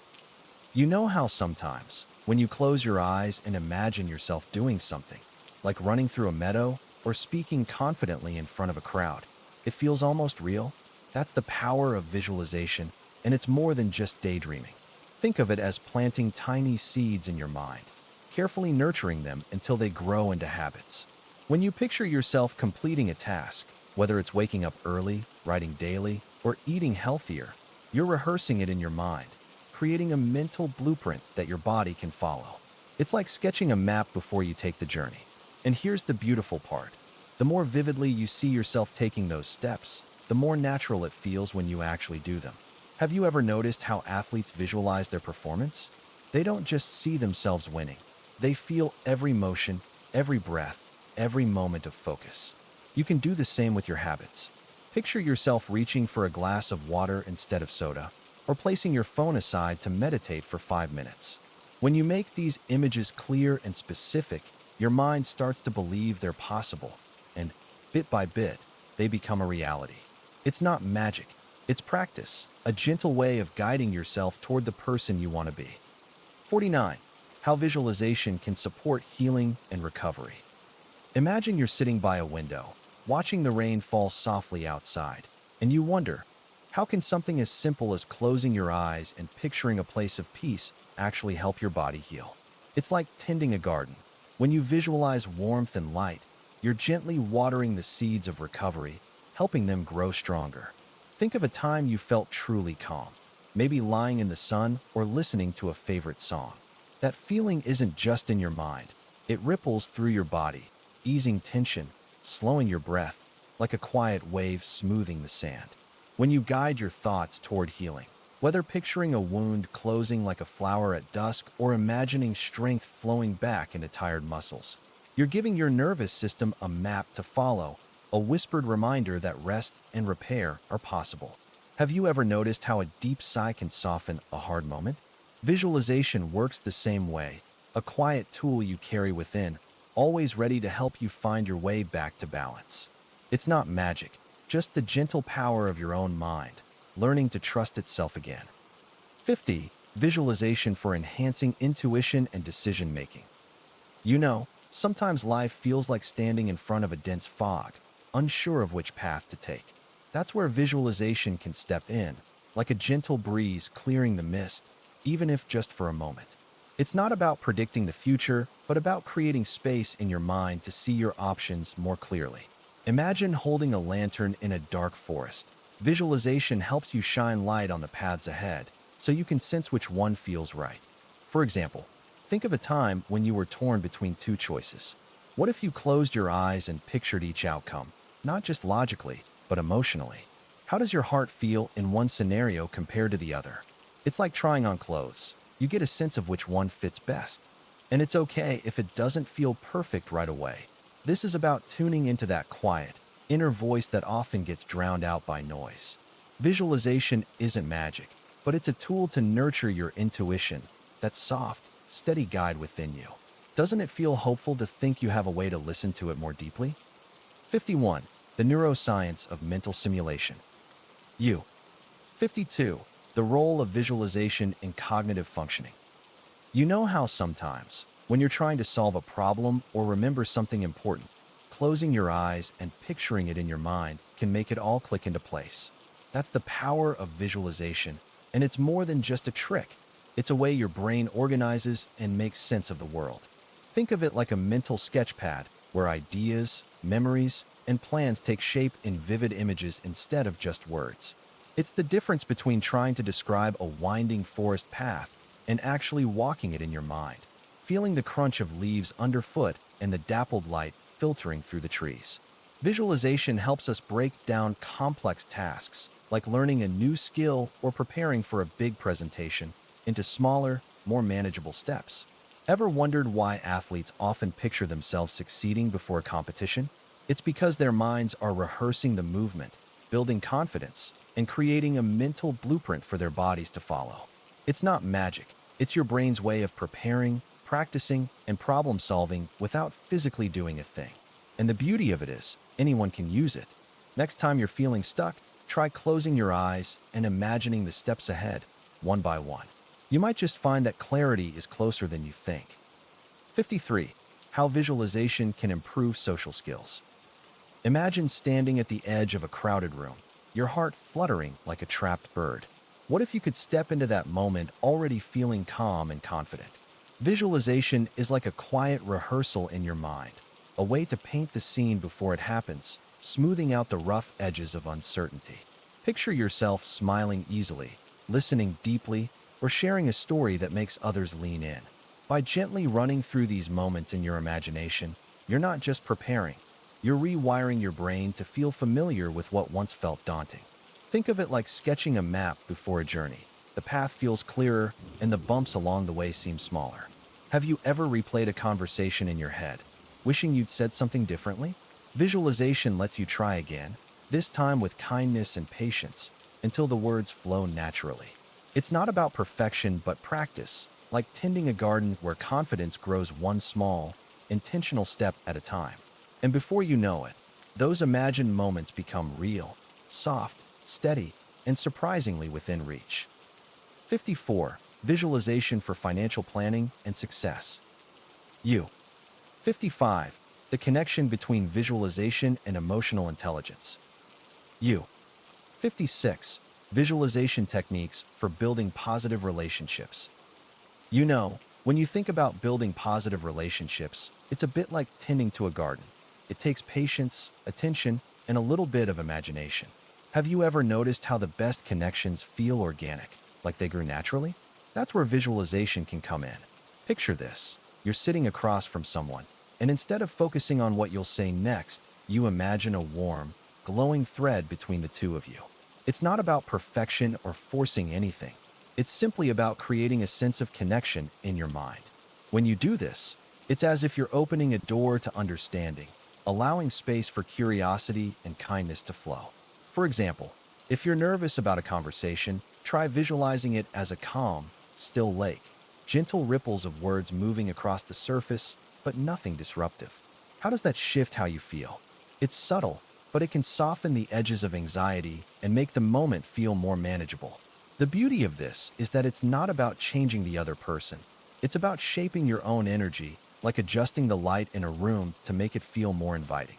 You know how sometimes, when you close your eyes and imagine yourself doing something, like running through a meadow or speaking confidently in front of a crowd, it feels almost real? That's the power of visualization, and it's more than just daydreaming. Think of it as planting tiny seeds in your mind, carefully nurturing them until they grow into habits. When you picture yourself completing a task, whether it's waking up early, writing daily, or eating healthier, you're rehearsing it in your mind, creating a mental blueprint that your body can follow. It's like sketching a map before you take the journey. And here's the beautiful part. The more vividly you see yourself taking those steps, the more natural it feels when you actually do them. Have you ever noticed how athletes visualize their performance? They don't just see themselves winning. They feel every motion, every breath, every moment of focus. You can do the same with your habits. Picture yourself reaching for a glass of water instead of soda, or placing your phone aside to meditate for 5 minutes. When you make these images clear and specific, your mind starts to believe they're possible, and bit by bit, they become a reality. It's not magic, it's practice, a gentle way of guiding yourself toward the person you want to be. 49. How visualization can support healing and recovery. Imagine you're sitting by a window, watching the rain fall softly outside, and you wonder, how can something as simple as closing your eyes and picturing a place of peace actually help your body heal? It's like tending a garden. When you visualize warmth and light, you're gently watering the seeds of recovery, helping them grow stronger. Think of a time you felt truly calm, maybe lying in the sun or listening to a favorite song. That feeling isn't just in your mind, it ripples through your body, easing tension, slowing your breath, like a quiet wave smoothing the sand. When you guide your thoughts toward healing, whether picturing a wound closing like a flower at dusk or imagining strength flowing back into tired muscles, you're giving your nervous system a map to follow, a whispered reminder that rest and repair are possible. Have you ever noticed how a deep sigh can soften a hard moment? Visualization works the same way, a quiet tool you carry within, always ready to help you find your way back to balance. It's not magic, just the gentle power of your own mind, learning to trust itself again. 50. Visualization for enhancing intuition and decision making. You know, sometimes life feels like standing in front of a dense fog, unsure of which path to take. That's where visualization can step in, like a gentle breeze clearing the mist, even if just for a moment. It's not about predicting the future, but about creating space in your mind to see your options more clearly. Imagine holding a lantern in a dark forest. Visualization helps you shine light on the paths ahead, so you can sense which one feels right. For example, think of a time when you were torn between two choices. What if you closed your eyes and pictured each outcome, not just logically, but emotionally? How does your heart feel in one scenario compared to the other? It's like trying on clothes. You get a sense of which one fits best. And it's okay if it doesn't feel perfect right away. This is about tuning into that quiet, inner voice that often gets drowned out by noise. Visualization isn't magic, but it's a tool to nurture your intuition, that soft, steady guide within you. Doesn't it feel hopeful to think you have a way to listen to it more deeply? 51. The neuroscience of mental simulation. You. 52. The role of visualization in cognitive functioning. You know how sometimes, when you're trying to solve a problem or remember something important, closing your eyes and picturing it in your mind can make it all click into place. That's the power of visualization, and it's more than just a trick. It's a way your brain organizes and makes sense of the world. Think of it like a mental sketch pad where ideas, memories, and plans take shape in vivid images instead of just words. It's the difference between trying to describe a winding forest path and actually walking it in your mind, feeling the crunch of leaves underfoot and the dappled light filtering through the trees. Visualization helps us break down complex tasks, like learning a new skill or preparing for a big presentation, into smaller, more manageable steps. Ever wondered why athletes often picture themselves succeeding before a competition? It's because their minds are rehearsing the movement, building confidence, and creating a mental blueprint for their bodies to follow. It's not magic, it's your brain's way of preparing, practicing, and problem solving without physically doing a thing. And the beauty of it is, anyone can use it. Next time you're feeling stuck, try closing your eyes and imagining the steps ahead, one by one. You might just find that clarity is closer than you think. 53. How visualization can improve social skills. Imagine standing at the edge of a crowded room, your heart fluttering like a trapped bird. What if you could step into that moment already feeling calm and confident? Visualization is like a quiet rehearsal in your mind, a way to paint the scene before it happens, smoothing out the rough edges of uncertainty. Picture yourself smiling easily, listening deeply, or sharing a story that makes others lean in. By gently running through these moments in your imagination, you're not just preparing, you're rewiring your brain to feel familiar with what once felt daunting. Think of it like sketching a map before a journey. The path feels clearer, and the bumps along the way seem smaller. Have you ever replayed a conversation in your head, wishing you'd said something differently? Visualization lets you try again, this time with kindness and patience, until the words flow naturally. It's not about perfection but practice, like tending a garden where confidence grows one small, intentional step at a time. And before you know it, those imagined moments become real, soft, steady, and surprisingly within reach. 54. Visualization for financial planning and success. You. 55. The connection between visualization and emotional intelligence. You. 56. Visualization techniques for building positive relationships. You know, when you think about building positive relationships, it's a bit like tending to a garden. It takes patience, attention, and a little bit of imagination. Have you ever noticed how the best connections feel organic, like they grew naturally? That's where visualization can come in. Picture this. You're sitting across from someone, and instead of focusing on what you'll say next, you imagine a warm, glowing thread between the two of you. It's not about perfection or forcing anything. It's simply about creating a sense of connection in your mind. When you do this, it's as if you're opening a door to understanding, allowing space for curiosity and kindness to flow. For example, if you're nervous about a conversation, try visualizing it as a calm, still lake, gentle ripples of words moving across the surface, but nothing disruptive. How does that shift how you feel? It's subtle, but it can soften the edges of anxiety and make the moment feel more manageable. The beauty of this is that it's not about changing the other person. It's about shaping your own energy, like adjusting the light in a room to make it feel more inviting.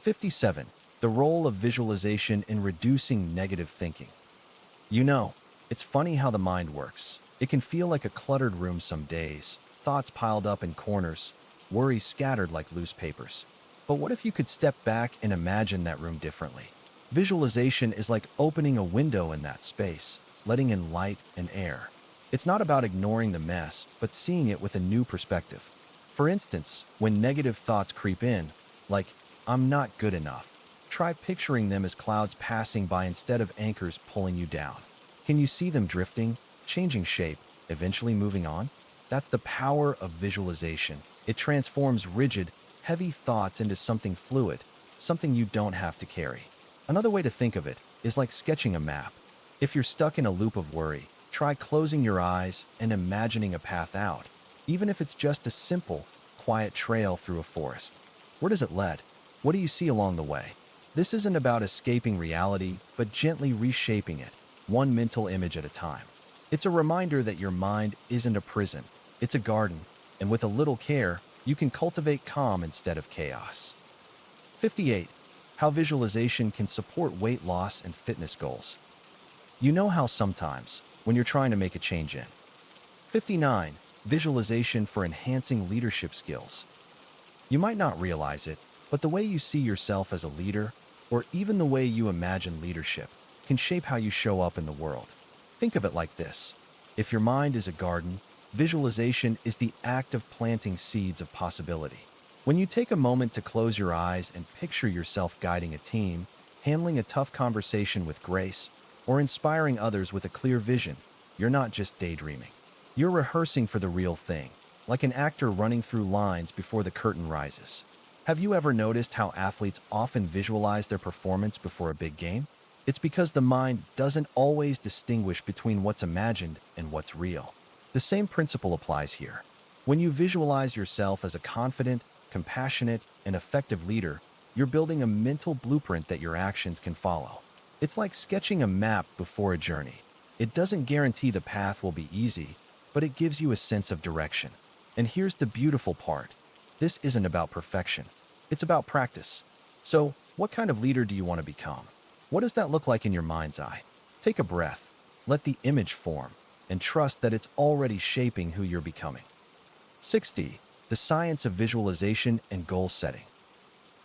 57. The role of visualization in reducing negative thinking. You know, it's funny how the mind works. It can feel like a cluttered room some days, thoughts piled up in corners, worries scattered like loose papers. But what if you could step back and imagine that room differently? Visualization is like opening a window in that space, letting in light and air. It's not about ignoring the mess, but seeing it with a new perspective. For instance, when negative thoughts creep in, like, I'm not good enough, try picturing them as clouds passing by instead of anchors pulling you down. Can you see them drifting, changing shape, eventually moving on? That's the power of visualization. It transforms rigid, heavy thoughts into something fluid, something you don't have to carry. Another way to think of it is like sketching a map. If you're stuck in a loop of worry, try closing your eyes and imagining a path out, even if it's just a simple, quiet trail through a forest. Where does it lead? What do you see along the way? This isn't about escaping reality, but gently reshaping it, one mental image at a time. It's a reminder that your mind isn't a prison, it's a garden, and with a little care, you can cultivate calm instead of chaos. 58. How visualization can support weight loss and fitness goals. You know how sometimes, when you're trying to make a change in. 59. Visualization for enhancing leadership skills. You might not realize it, but the way you see yourself as a leader, or even the way you imagine leadership, can shape how you show up in the world. Think of it like this. If your mind is a garden, visualization is the act of planting seeds of possibility. When you take a moment to close your eyes and picture yourself guiding a team, handling a tough conversation with grace, or inspiring others with a clear vision, you're not just daydreaming. You're rehearsing for the real thing, like an actor running through lines before the curtain rises. Have you ever noticed how athletes often visualize their performance before a big game? It's because the mind doesn't always distinguish between what's imagined and what's real. The same principle applies here. When you visualize yourself as a confident, compassionate, and effective leader, you're building a mental blueprint that your actions can follow. It's like sketching a map before a journey. It doesn't guarantee the path will be easy, but it gives you a sense of direction. And here's the beautiful part. This isn't about perfection. It's about practice. So, what kind of leader do you want to become? What does that look like in your mind's eye? Take a breath, let the image form, and trust that it's already shaping who you're becoming. 60. The science of visualization and goal setting.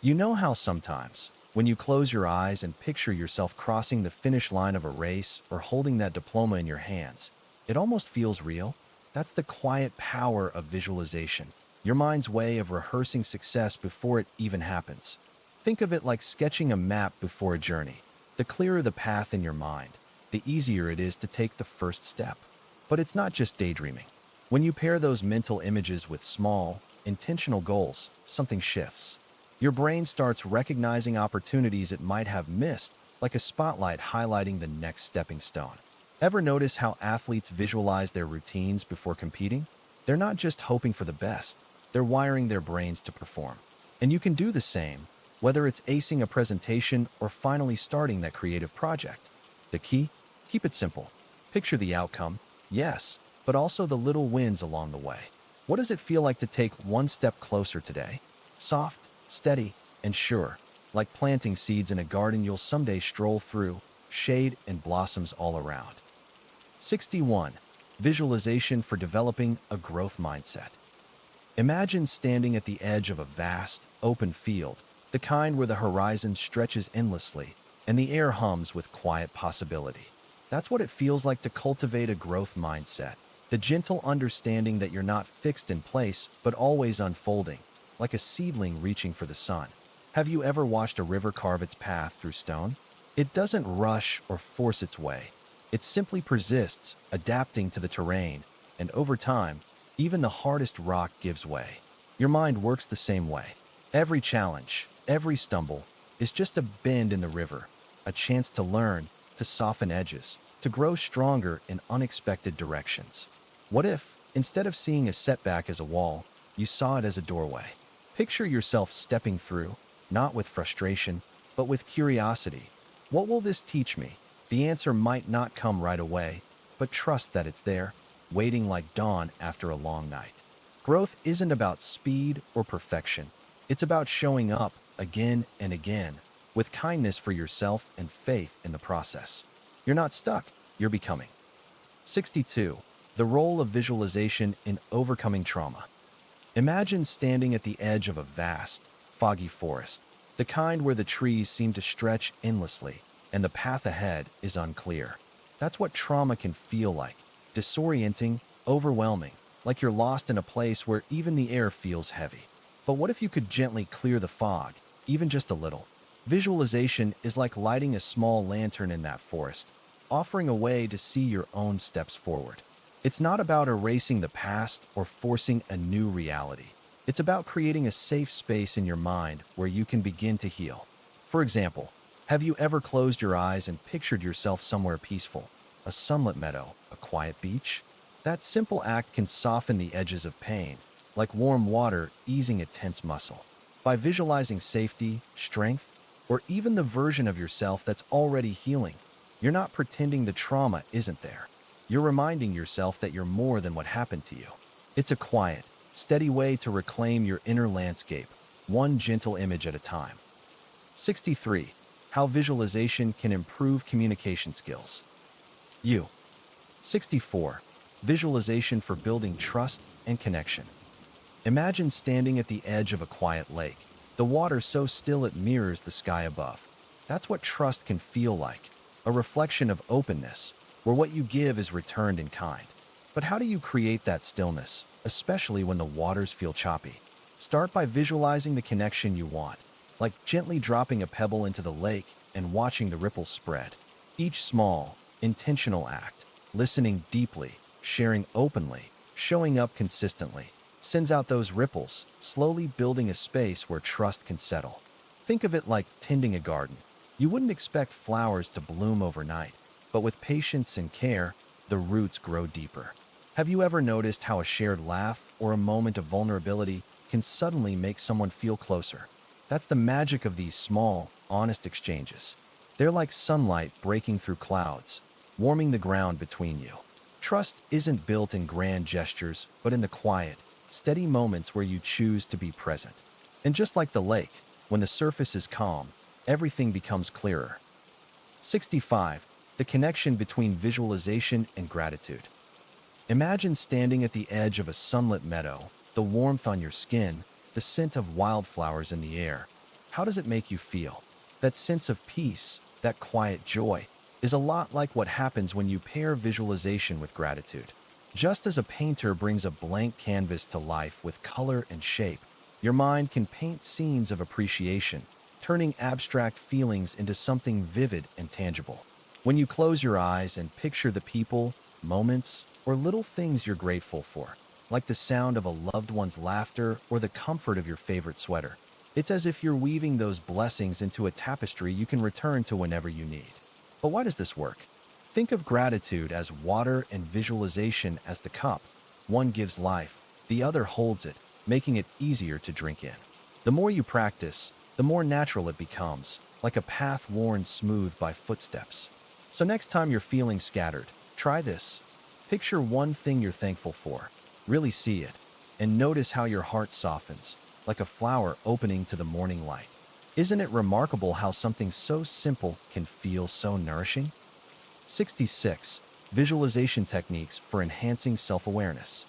You know how sometimes, when you close your eyes and picture yourself crossing the finish line of a race or holding that diploma in your hands, it almost feels real? That's the quiet power of visualization, your mind's way of rehearsing success before it even happens. Think of it like sketching a map before a journey. The clearer the path in your mind, the easier it is to take the first step. But it's not just daydreaming. When you pair those mental images with small, intentional goals, something shifts. Your brain starts recognizing opportunities it might have missed, like a spotlight highlighting the next stepping stone. Ever notice how athletes visualize their routines before competing? They're not just hoping for the best, they're wiring their brains to perform. And you can do the same, whether it's acing a presentation or finally starting that creative project. The key? Keep it simple. Picture the outcome, yes, but also the little wins along the way. What does it feel like to take one step closer today? Soft, steady, and sure, like planting seeds in a garden you'll someday stroll through, shade and blossoms all around. 61. Visualization for developing a growth mindset. Imagine standing at the edge of a vast, open field, the kind where the horizon stretches endlessly and the air hums with quiet possibility. That's what it feels like to cultivate a growth mindset, the gentle understanding that you're not fixed in place but always unfolding, like a seedling reaching for the sun. Have you ever watched a river carve its path through stone? It doesn't rush or force its way. It simply persists, adapting to the terrain, and over time, even the hardest rock gives way. Your mind works the same way. Every challenge, every stumble, is just a bend in the river, a chance to learn, to soften edges, to grow stronger in unexpected directions. What if, instead of seeing a setback as a wall, you saw it as a doorway? Picture yourself stepping through, not with frustration, but with curiosity. What will this teach me? The answer might not come right away, but trust that it's there, waiting like dawn after a long night. Growth isn't about speed or perfection. It's about showing up again and again, with kindness for yourself and faith in the process. You're not stuck, you're becoming. 62. The role of visualization in overcoming trauma. Imagine standing at the edge of a vast, foggy forest, the kind where the trees seem to stretch endlessly and the path ahead is unclear. That's what trauma can feel like, disorienting, overwhelming, like you're lost in a place where even the air feels heavy. But what if you could gently clear the fog, even just a little? Visualization is like lighting a small lantern in that forest, offering a way to see your own steps forward. It's not about erasing the past or forcing a new reality. It's about creating a safe space in your mind where you can begin to heal. For example, have you ever closed your eyes and pictured yourself somewhere peaceful? A sunlit meadow, a quiet beach? That simple act can soften the edges of pain, like warm water easing a tense muscle. By visualizing safety, strength, or even the version of yourself that's already healing, you're not pretending the trauma isn't there. You're reminding yourself that you're more than what happened to you. It's a quiet, steady way to reclaim your inner landscape, one gentle image at a time. 63. How visualization can improve communication skills. 64. Visualization for building trust and connection. Imagine standing at the edge of a quiet lake, the water so still it mirrors the sky above. That's what trust can feel like, a reflection of openness, where what you give is returned in kind. But how do you create that stillness, especially when the waters feel choppy? Start by visualizing the connection you want, like gently dropping a pebble into the lake and watching the ripples spread. Each small, intentional act, listening deeply, sharing openly, showing up consistently, sends out those ripples, slowly building a space where trust can settle. Think of it like tending a garden. You wouldn't expect flowers to bloom overnight, but with patience and care, the roots grow deeper. Have you ever noticed how a shared laugh or a moment of vulnerability can suddenly make someone feel closer? That's the magic of these small, honest exchanges. They're like sunlight breaking through clouds, warming the ground between you. Trust isn't built in grand gestures, but in the quiet, steady moments where you choose to be present. And just like the lake, when the surface is calm, everything becomes clearer. 65. The connection between visualization and gratitude. Imagine standing at the edge of a sunlit meadow, the warmth on your skin, the scent of wildflowers in the air. How does it make you feel? That sense of peace, that quiet joy, is a lot like what happens when you pair visualization with gratitude. Just as a painter brings a blank canvas to life with color and shape, your mind can paint scenes of appreciation, turning abstract feelings into something vivid and tangible. When you close your eyes and picture the people, moments, or little things you're grateful for, like the sound of a loved one's laughter or the comfort of your favorite sweater, it's as if you're weaving those blessings into a tapestry you can return to whenever you need. But why does this work? Think of gratitude as water and visualization as the cup. One gives life, the other holds it, making it easier to drink in. The more you practice, the more natural it becomes, like a path worn smooth by footsteps. So next time you're feeling scattered, try this. Picture one thing you're thankful for, really see it, and notice how your heart softens, like a flower opening to the morning light. Isn't it remarkable how something so simple can feel so nourishing? 66. Visualization techniques for enhancing self-awareness.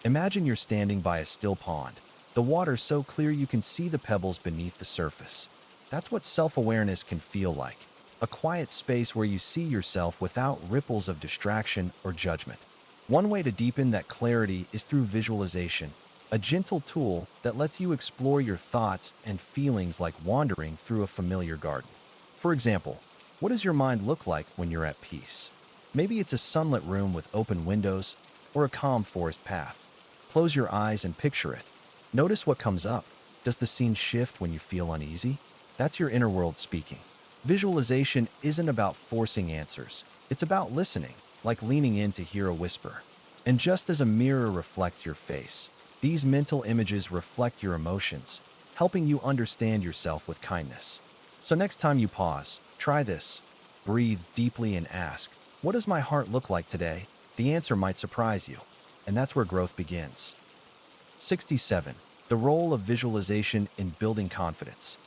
Imagine you're standing by a still pond, the water so clear you can see the pebbles beneath the surface. That's what self-awareness can feel like, a quiet space where you see yourself without ripples of distraction or judgment. One way to deepen that clarity is through visualization, a gentle tool that lets you explore your thoughts and feelings like wandering through a familiar garden. For example, what does your mind look like when you're at peace? Maybe it's a sunlit room with open windows or a calm forest path. Close your eyes and picture it. Notice what comes up. Does the scene shift when you feel uneasy? That's your inner world speaking. Visualization isn't about forcing answers. It's about listening, like leaning in to hear a whisper. And just as a mirror reflects your face, these mental images reflect your emotions, helping you understand yourself with kindness. So next time you pause, try this. Breathe deeply and ask, what does my heart look like today? The answer might surprise you. And that's where growth begins. 67. The role of visualization in building confidence.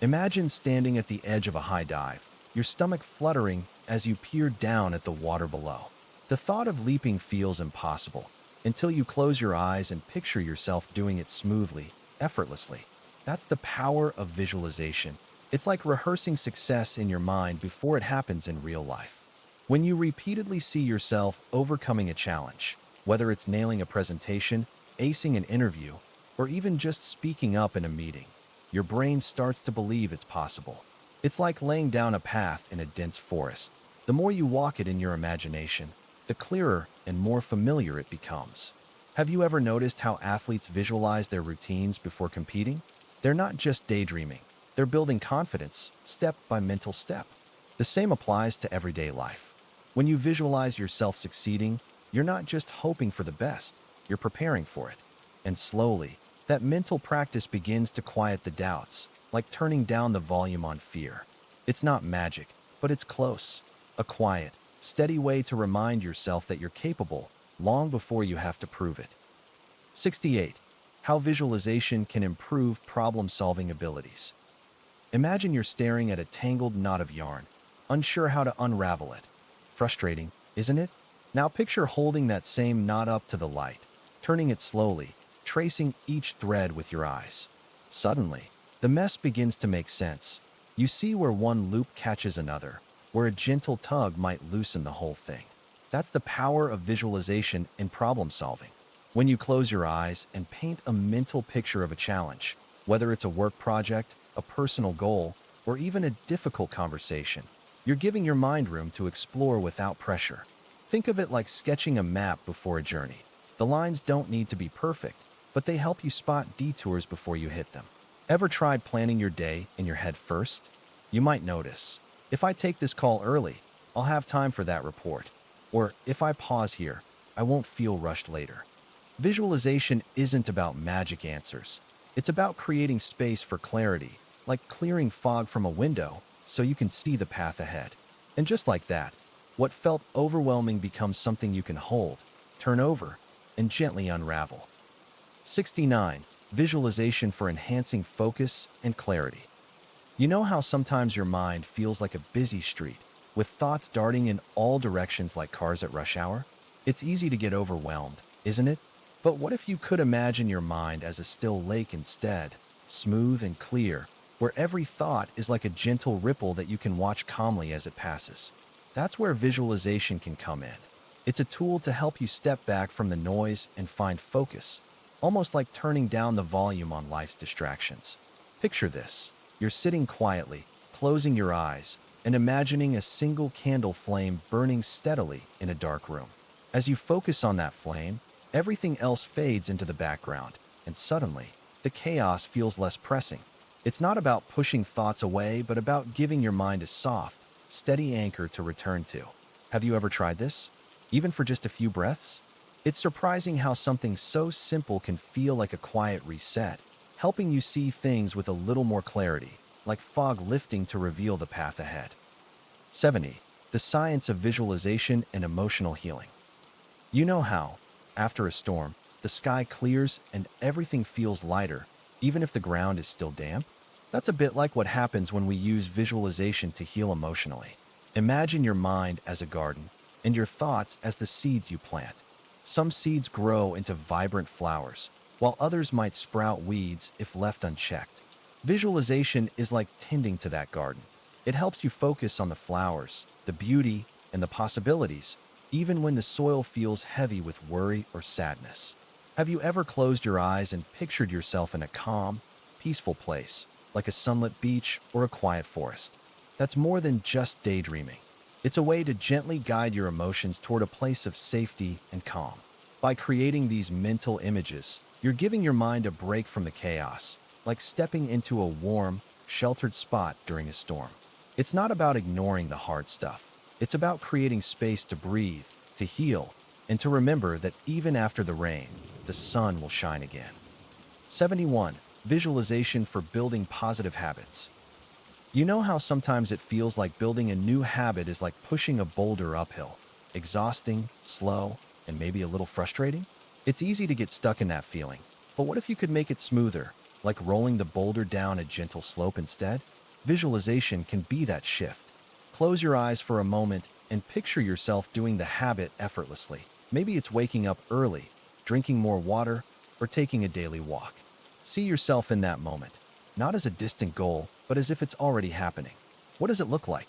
Imagine standing at the edge of a high dive, your stomach fluttering as you peer down at the water below. The thought of leaping feels impossible until you close your eyes and picture yourself doing it smoothly, effortlessly. That's the power of visualization. It's like rehearsing success in your mind before it happens in real life. When you repeatedly see yourself overcoming a challenge, whether it's nailing a presentation, acing an interview, or even just speaking up in a meeting, your brain starts to believe it's possible. It's like laying down a path in a dense forest. The more you walk it in your imagination, the clearer and more familiar it becomes. Have you ever noticed how athletes visualize their routines before competing? They're not just daydreaming, they're building confidence step by mental step. The same applies to everyday life. When you visualize yourself succeeding, you're not just hoping for the best, you're preparing for it. And slowly, that mental practice begins to quiet the doubts, like turning down the volume on fear. It's not magic, but it's close. A quiet, steady way to remind yourself that you're capable long before you have to prove it. 68. How visualization can improve problem-solving abilities. Imagine you're staring at a tangled knot of yarn, unsure how to unravel it. Frustrating, isn't it? Now picture holding that same knot up to the light, turning it slowly, tracing each thread with your eyes. Suddenly, the mess begins to make sense. You see where one loop catches another, where a gentle tug might loosen the whole thing. That's the power of visualization in problem solving. When you close your eyes and paint a mental picture of a challenge, whether it's a work project, a personal goal, or even a difficult conversation, you're giving your mind room to explore without pressure. Think of it like sketching a map before a journey. The lines don't need to be perfect, but they help you spot detours before you hit them. Ever tried planning your day in your head first? You might notice, if I take this call early, I'll have time for that report. Or if I pause here, I won't feel rushed later. Visualization isn't about magic answers. It's about creating space for clarity, like clearing fog from a window so you can see the path ahead. And just like that, what felt overwhelming becomes something you can hold, turn over, and gently unravel. 69. Visualization for enhancing focus and clarity. You know how sometimes your mind feels like a busy street, with thoughts darting in all directions like cars at rush hour? It's easy to get overwhelmed, isn't it? But what if you could imagine your mind as a still lake instead, smooth and clear, where every thought is like a gentle ripple that you can watch calmly as it passes? That's where visualization can come in. It's a tool to help you step back from the noise and find focus, almost like turning down the volume on life's distractions. Picture this. You're sitting quietly, closing your eyes, and imagining a single candle flame burning steadily in a dark room. As you focus on that flame, everything else fades into the background, and suddenly, the chaos feels less pressing. It's not about pushing thoughts away, but about giving your mind a soft, steady anchor to return to. Have you ever tried this? Even for just a few breaths? It's surprising how something so simple can feel like a quiet reset, helping you see things with a little more clarity, like fog lifting to reveal the path ahead. 70. The science of visualization and emotional healing. You know how, after a storm, the sky clears and everything feels lighter, even if the ground is still damp? That's a bit like what happens when we use visualization to heal emotionally. Imagine your mind as a garden, and your thoughts as the seeds you plant. Some seeds grow into vibrant flowers, while others might sprout weeds if left unchecked. Visualization is like tending to that garden. It helps you focus on the flowers, the beauty, and the possibilities, even when the soil feels heavy with worry or sadness. Have you ever closed your eyes and pictured yourself in a calm, peaceful place, like a sunlit beach or a quiet forest? That's more than just daydreaming. It's a way to gently guide your emotions toward a place of safety and calm. By creating these mental images, you're giving your mind a break from the chaos, like stepping into a warm, sheltered spot during a storm. It's not about ignoring the hard stuff. It's about creating space to breathe, to heal, and to remember that even after the rain, the sun will shine again. 71. Visualization for building positive habits. You know how sometimes it feels like building a new habit is like pushing a boulder uphill, exhausting, slow, and maybe a little frustrating? It's easy to get stuck in that feeling, but what if you could make it smoother, like rolling the boulder down a gentle slope instead? Visualization can be that shift. Close your eyes for a moment and picture yourself doing the habit effortlessly. Maybe it's waking up early, drinking more water, or taking a daily walk. See yourself in that moment, not as a distant goal, but as if it's already happening. What does it look like?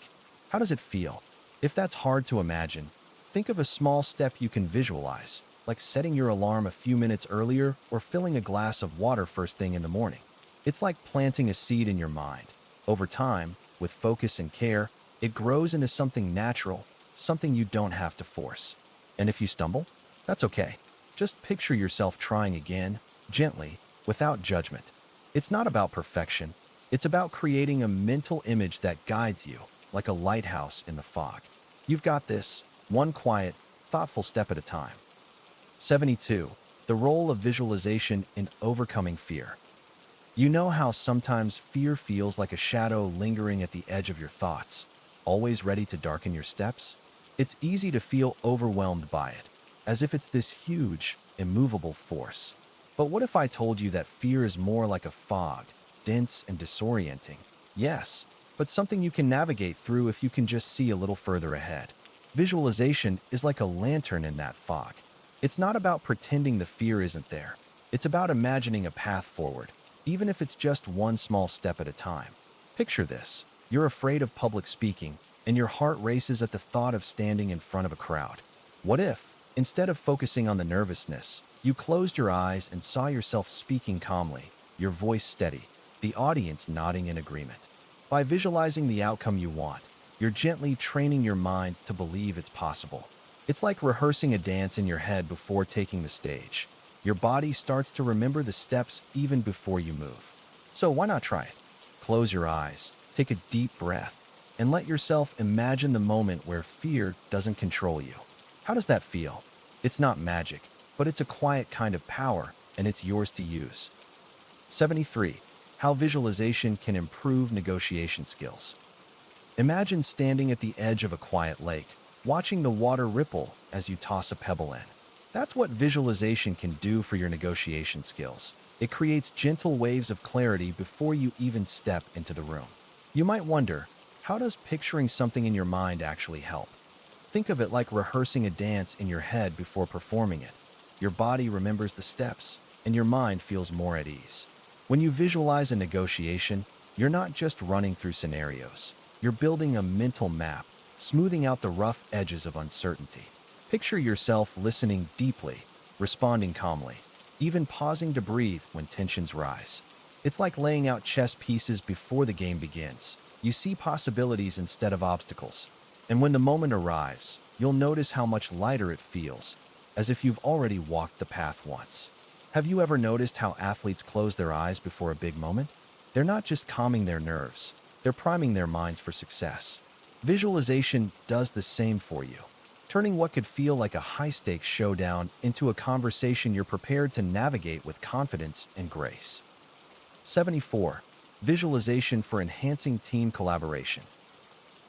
How does it feel? If that's hard to imagine, think of a small step you can visualize, like setting your alarm a few minutes earlier or filling a glass of water first thing in the morning. It's like planting a seed in your mind. Over time, with focus and care, it grows into something natural, something you don't have to force. And if you stumble, that's okay. Just picture yourself trying again, gently, without judgment. It's not about perfection. It's about creating a mental image that guides you, like a lighthouse in the fog. You've got this, one quiet, thoughtful step at a time. 72. The role of visualization in overcoming fear. You know how sometimes fear feels like a shadow lingering at the edge of your thoughts, always ready to darken your steps? It's easy to feel overwhelmed by it, as if it's this huge, immovable force. But what if I told you that fear is more like a fog, dense and disorienting? Yes, but something you can navigate through if you can just see a little further ahead. Visualization is like a lantern in that fog. It's not about pretending the fear isn't there. It's about imagining a path forward, even if it's just one small step at a time. Picture this. You're afraid of public speaking, and your heart races at the thought of standing in front of a crowd. What if, instead of focusing on the nervousness, you closed your eyes and saw yourself speaking calmly, your voice steady, the audience nodding in agreement? By visualizing the outcome you want, you're gently training your mind to believe it's possible. It's like rehearsing a dance in your head before taking the stage. Your body starts to remember the steps even before you move. So why not try it? Close your eyes, take a deep breath, and let yourself imagine the moment where fear doesn't control you. How does that feel? It's not magic, but it's a quiet kind of power, and it's yours to use. 73. How visualization can improve negotiation skills. Imagine standing at the edge of a quiet lake, watching the water ripple as you toss a pebble in. That's what visualization can do for your negotiation skills. It creates gentle waves of clarity before you even step into the room. You might wonder, how does picturing something in your mind actually help? Think of it like rehearsing a dance in your head before performing it. Your body remembers the steps, and your mind feels more at ease. When you visualize a negotiation, you're not just running through scenarios. You're building a mental map, smoothing out the rough edges of uncertainty. Picture yourself listening deeply, responding calmly, even pausing to breathe when tensions rise. It's like laying out chess pieces before the game begins. You see possibilities instead of obstacles. And when the moment arrives, you'll notice how much lighter it feels, as if you've already walked the path once. Have you ever noticed how athletes close their eyes before a big moment? They're not just calming their nerves, they're priming their minds for success. Visualization does the same for you, turning what could feel like a high-stakes showdown into a conversation you're prepared to navigate with confidence and grace. 74. Visualization for enhancing team collaboration.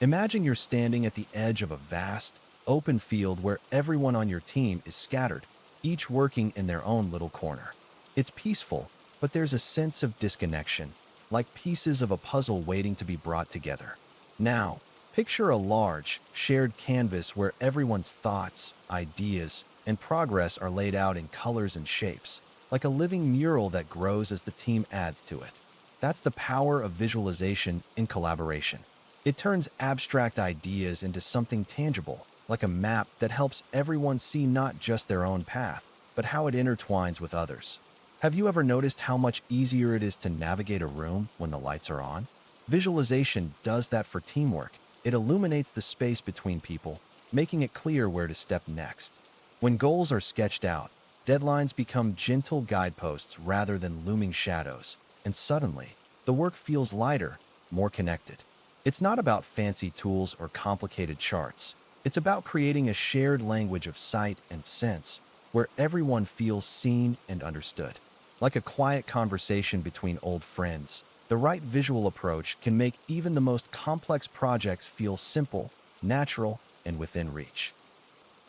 Imagine you're standing at the edge of a vast, open field where everyone on your team is scattered, each working in their own little corner. It's peaceful, but there's a sense of disconnection, like pieces of a puzzle waiting to be brought together. Now, picture a large, shared canvas where everyone's thoughts, ideas, and progress are laid out in colors and shapes, like a living mural that grows as the team adds to it. That's the power of visualization in collaboration. It turns abstract ideas into something tangible, like a map that helps everyone see not just their own path, but how it intertwines with others. Have you ever noticed how much easier it is to navigate a room when the lights are on? Visualization does that for teamwork. It illuminates the space between people, making it clear where to step next. When goals are sketched out, deadlines become gentle guideposts rather than looming shadows, and suddenly, the work feels lighter, more connected. It's not about fancy tools or complicated charts. It's about creating a shared language of sight and sense where everyone feels seen and understood. Like a quiet conversation between old friends, the right visual approach can make even the most complex projects feel simple, natural, and within reach.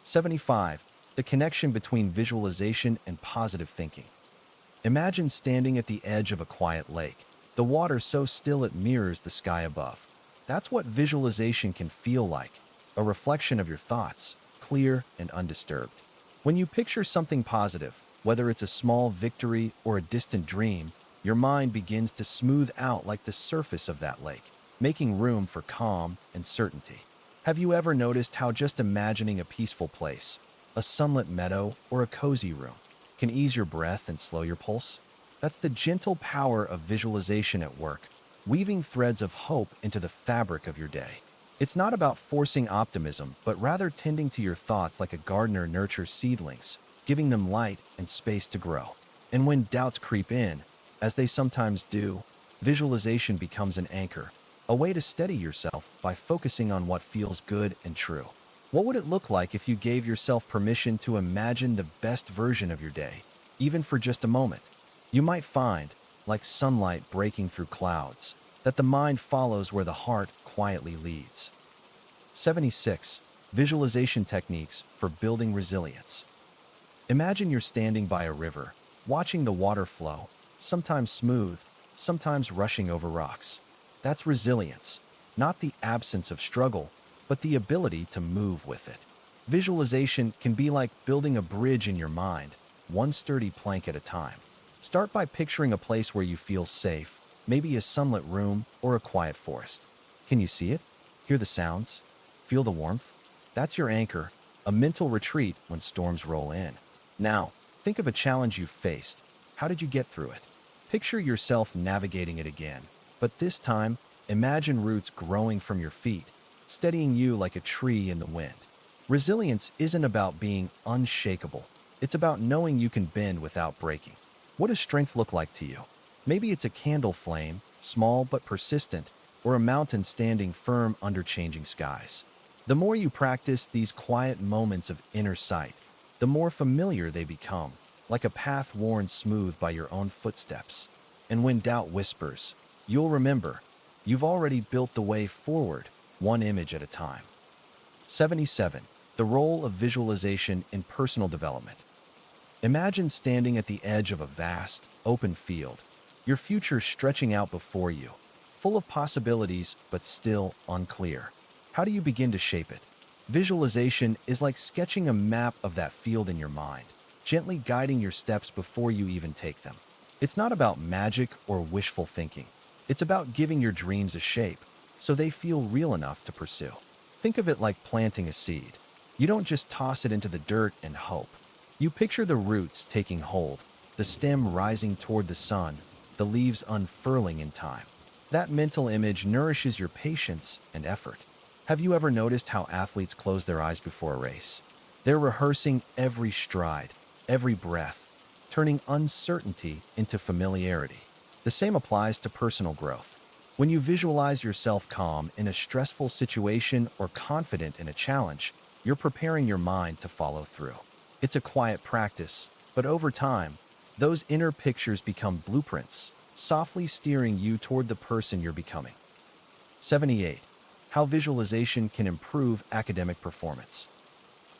75. The connection between visualization and positive thinking. Imagine standing at the edge of a quiet lake, the water so still it mirrors the sky above. That's what visualization can feel like, a reflection of your thoughts, clear and undisturbed. When you picture something positive, whether it's a small victory or a distant dream, your mind begins to smooth out like the surface of that lake, making room for calm and certainty. Have you ever noticed how just imagining a peaceful place, a sunlit meadow, or a cozy room, can ease your breath and slow your pulse? That's the gentle power of visualization at work, weaving threads of hope into the fabric of your day. It's not about forcing optimism, but rather tending to your thoughts like a gardener nurtures seedlings, giving them light and space to grow. And when doubts creep in, as they sometimes do, visualization becomes an anchor, a way to steady yourself by focusing on what feels good and true. What would it look like if you gave yourself permission to imagine the best version of your day, even for just a moment? You might find, like sunlight breaking through clouds, that the mind follows where the heart quietly leads. 76. Visualization techniques for building resilience. Imagine you're standing by a river, watching the water flow, sometimes smooth, sometimes rushing over rocks. That's resilience, not the absence of struggle, but the ability to move with it. Visualization can be like building a bridge in your mind, one sturdy plank at a time. Start by picturing a place where you feel safe, maybe a sunlit room or a quiet forest. Can you see it? Hear the sounds? Feel the warmth? That's your anchor, a mental retreat when storms roll in. Now, think of a challenge you've faced. How did you get through it? Picture yourself navigating it again, but this time, imagine roots growing from your feet, steadying you like a tree in the wind. Resilience isn't about being unshakable. It's about knowing you can bend without breaking. What does strength look like to you? Maybe it's a candle flame, small but persistent, or a mountain standing firm under changing skies. The more you practice these quiet moments of inner sight, the more familiar they become, like a path worn smooth by your own footsteps. And when doubt whispers, you'll remember, you've already built the way forward, one image at a time. 77. The role of visualization in personal development. Imagine standing at the edge of a vast, open field, your future stretching out before you, full of possibilities but still unclear. How do you begin to shape it? Visualization is like sketching a map of that field in your mind, gently guiding your steps before you even take them. It's not about magic or wishful thinking. It's about giving your dreams a shape, so they feel real enough to pursue. Think of it like planting a seed. You don't just toss it into the dirt and hope. You picture the roots taking hold, the stem rising toward the sun, the leaves unfurling in time. That mental image nourishes your patience and effort. Have you ever noticed how athletes close their eyes before a race? They're rehearsing every stride, every breath, turning uncertainty into familiarity. The same applies to personal growth. When you visualize yourself calm in a stressful situation or confident in a challenge, you're preparing your mind to follow through. It's a quiet practice, but over time, those inner pictures become blueprints, softly steering you toward the person you're becoming. 78. How visualization can improve academic performance.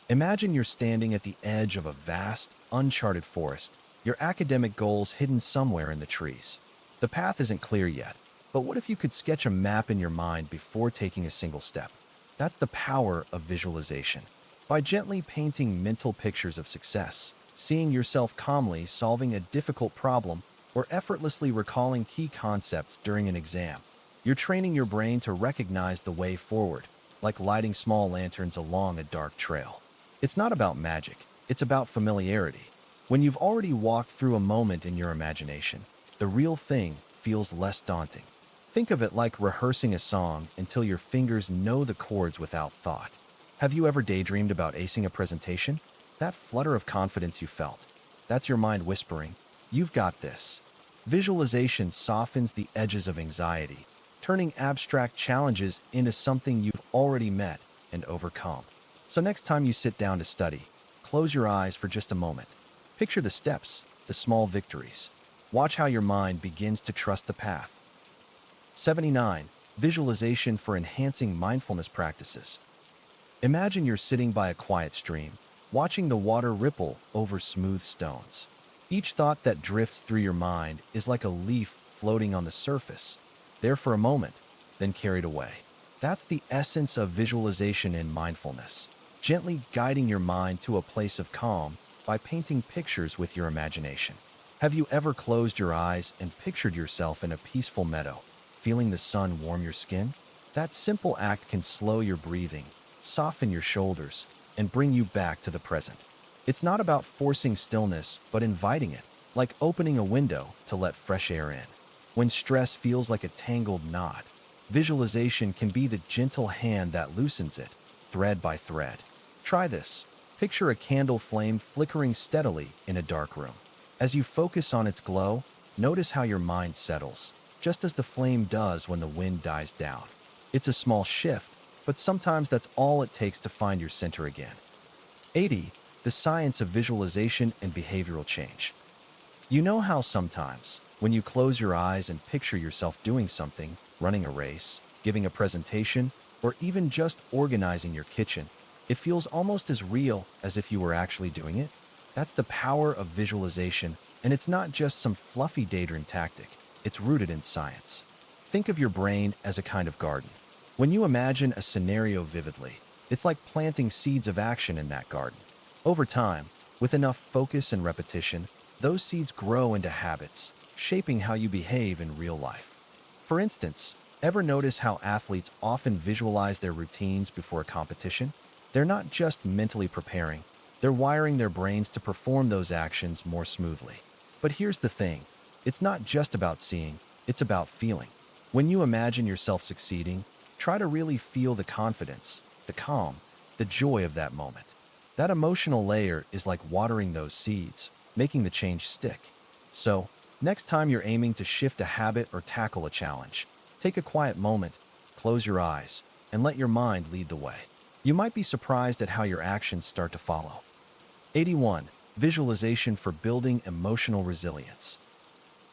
Imagine you're standing at the edge of a vast, uncharted forest, your academic goals hidden somewhere in the trees. The path isn't clear yet, but what if you could sketch a map in your mind before taking a single step? That's the power of visualization. By gently painting mental pictures of success, seeing yourself calmly solving a difficult problem, or effortlessly recalling key concepts during an exam, you're training your brain to recognize the way forward, like lighting small lanterns along a dark trail. It's not about magic, it's about familiarity. When you've already walked through a moment in your imagination, the real thing feels less daunting. Think of it like rehearsing a song until your fingers know the chords without thought. Have you ever daydreamed about acing a presentation? That flutter of confidence you felt, that's your mind whispering, "You've got this." Visualization softens the edges of anxiety, turning abstract challenges into something you've already met and overcome. So next time you sit down to study, close your eyes for just a moment. Picture the steps, the small victories. Watch how your mind begins to trust the path. 79. Visualization for enhancing mindfulness practices. Imagine you're sitting by a quiet stream, watching the water ripple over smooth stones. Each thought that drifts through your mind is like a leaf floating on the surface, there for a moment, then carried away. That's the essence of visualization in mindfulness, gently guiding your mind to a place of calm by painting pictures with your imagination. Have you ever closed your eyes and pictured yourself in a peaceful meadow, feeling the sun warm your skin? That simple act can slow your breathing, soften your shoulders, and bring you back to the present. It's not about forcing stillness, but inviting it, like opening a window to let fresh air in. When stress feels like a tangled knot, visualization can be the gentle hand that loosens it, thread by thread. Try this. Picture a candle flame flickering steadily in a dark room. As you focus on its glow, notice how your mind settles, just as the flame does when the wind dies down. It's a small shift, but sometimes that's all it takes to find your center again. 80. The science of visualization and behavioral change. You know how sometimes, when you close your eyes and picture yourself doing something, running a race, giving a presentation, or even just organizing your kitchen, it feels almost as real as if you were actually doing it? That's the power of visualization, and it's not just some fluffy daydream tactic. It's rooted in science. Think of your brain as a kind of garden. When you imagine a scenario vividly, it's like planting seeds of action in that garden. Over time, with enough focus and repetition, those seeds grow into habits, shaping how you behave in real life. For instance, ever notice how athletes often visualize their routines before a competition? They're not just mentally preparing, they're wiring their brains to perform those actions more smoothly. But here's the thing, it's not just about seeing, it's about feeling. When you imagine yourself succeeding, try to really feel the confidence, the calm, the joy of that moment. That emotional layer is like watering those seeds, making the change stick. So, next time you're aiming to shift a habit or tackle a challenge, take a quiet moment, close your eyes, and let your mind lead the way. You might be surprised at how your actions start to follow. 81. Visualization for building emotional resilience.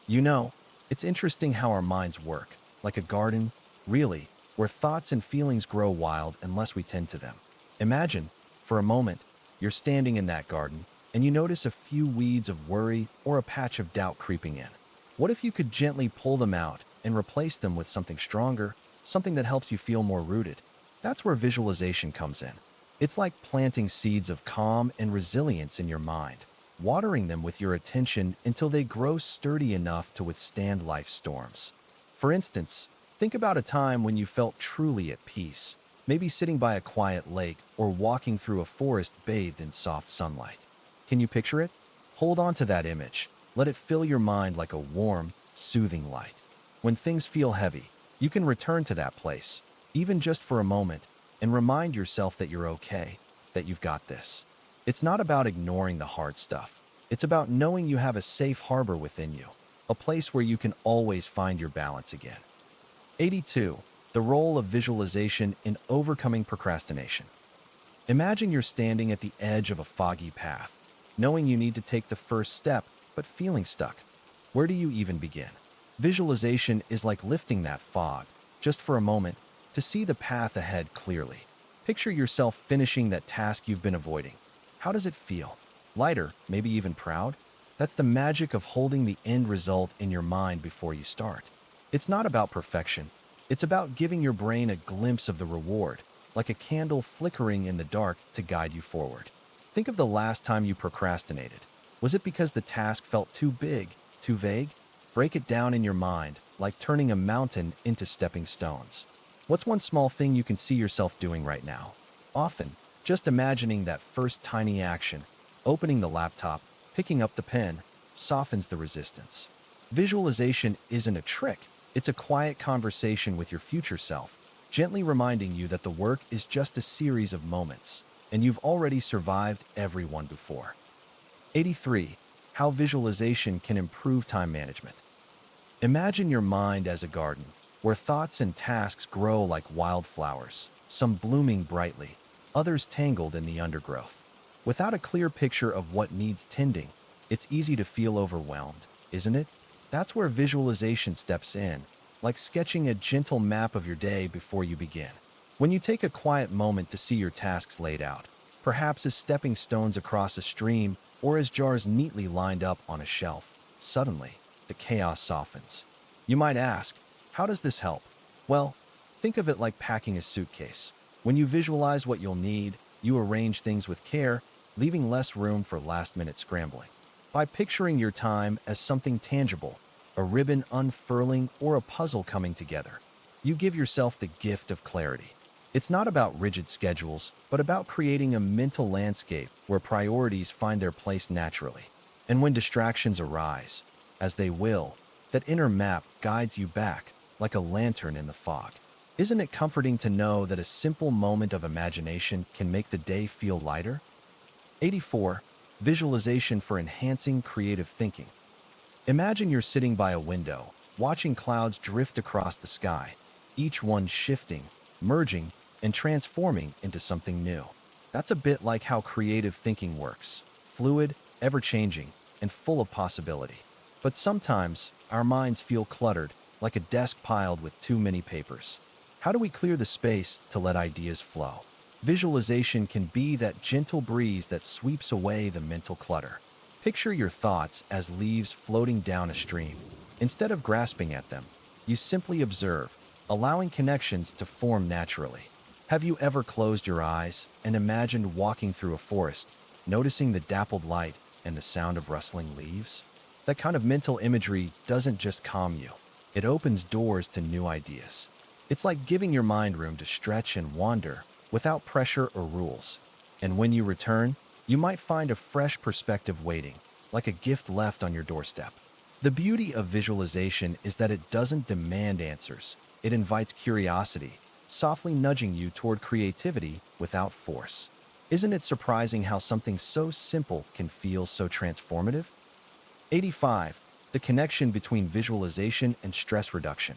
You know, it's interesting how our minds work, like a garden, really, where thoughts and feelings grow wild unless we tend to them. Imagine, for a moment, you're standing in that garden, and you notice a few weeds of worry or a patch of doubt creeping in. What if you could gently pull them out and replace them with something stronger, something that helps you feel more rooted? That's where visualization comes in. It's like planting seeds of calm and resilience in your mind, watering them with your attention until they grow sturdy enough to withstand life's storms. For instance, think about a time when you felt truly at peace, maybe sitting by a quiet lake or walking through a forest bathed in soft sunlight. Can you picture it? Hold on to that image. Let it fill your mind like a warm, soothing light. When things feel heavy, you can return to that place, even just for a moment, and remind yourself that you're okay, that you've got this. It's not about ignoring the hard stuff. It's about knowing you have a safe harbor within you, a place where you can always find your balance again. 82. The role of visualization in overcoming procrastination. Imagine you're standing at the edge of a foggy path, knowing you need to take the first step, but feeling stuck. Where do you even begin? Visualization is like lifting that fog, just for a moment, to see the path ahead clearly. Picture yourself finishing that task you've been avoiding. How does it feel? Lighter, maybe even proud? That's the magic of holding the end result in your mind before you start. It's not about perfection. It's about giving your brain a glimpse of the reward, like a candle flickering in the dark to guide you forward. Think of the last time you procrastinated. Was it because the task felt too big, too vague? Break it down in your mind, like turning a mountain into stepping stones. What's one small thing you can see yourself doing right now? Often, just imagining that first tiny action, opening the laptop, picking up the pen, softens the resistance. Visualization isn't a trick, it's a quiet conversation with your future self, gently reminding you that the work is just a series of moments, and you've already survived every one before. 83. How visualization can improve time management. Imagine your mind as a garden, where thoughts and tasks grow like wildflowers, some blooming brightly, others tangled in the undergrowth. Without a clear picture of what needs tending, it's easy to feel overwhelmed, isn't it? That's where visualization steps in, like sketching a gentle map of your day before you begin. When you take a quiet moment to see your tasks laid out, perhaps as stepping stones across a stream or as jars neatly lined up on a shelf, suddenly, the chaos softens. You might ask, how does this help? Well, think of it like packing a suitcase. When you visualize what you'll need, you arrange things with care, leaving less room for last-minute scrambling. By picturing your time as something tangible, a ribbon unfurling or a puzzle coming together, you give yourself the gift of clarity. It's not about rigid schedules, but about creating a mental landscape where priorities find their place naturally. And when distractions arise, as they will, that inner map guides you back, like a lantern in the fog. Isn't it comforting to know that a simple moment of imagination can make the day feel lighter? 84. Visualization for enhancing creative thinking. Imagine you're sitting by a window, watching clouds drift across the sky, each one shifting, merging, and transforming into something new. That's a bit like how creative thinking works: fluid, ever-changing, and full of possibility. But sometimes, our minds feel cluttered, like a desk piled with too many papers. How do we clear the space to let ideas flow? Visualization can be that gentle breeze that sweeps away the mental clutter. Picture your thoughts as leaves floating down a stream. Instead of grasping at them, you simply observe, allowing connections to form naturally. Have you ever closed your eyes and imagined walking through a forest, noticing the dappled light and the sound of rustling leaves? That kind of mental imagery doesn't just calm you, it opens doors to new ideas. It's like giving your mind room to stretch and wander without pressure or rules. And when you return, you might find a fresh perspective waiting, like a gift left on your doorstep. The beauty of visualization is that it doesn't demand answers. It invites curiosity, softly nudging you toward creativity without force. Isn't it surprising how something so simple can feel so transformative? 85. The connection between visualization and stress reduction.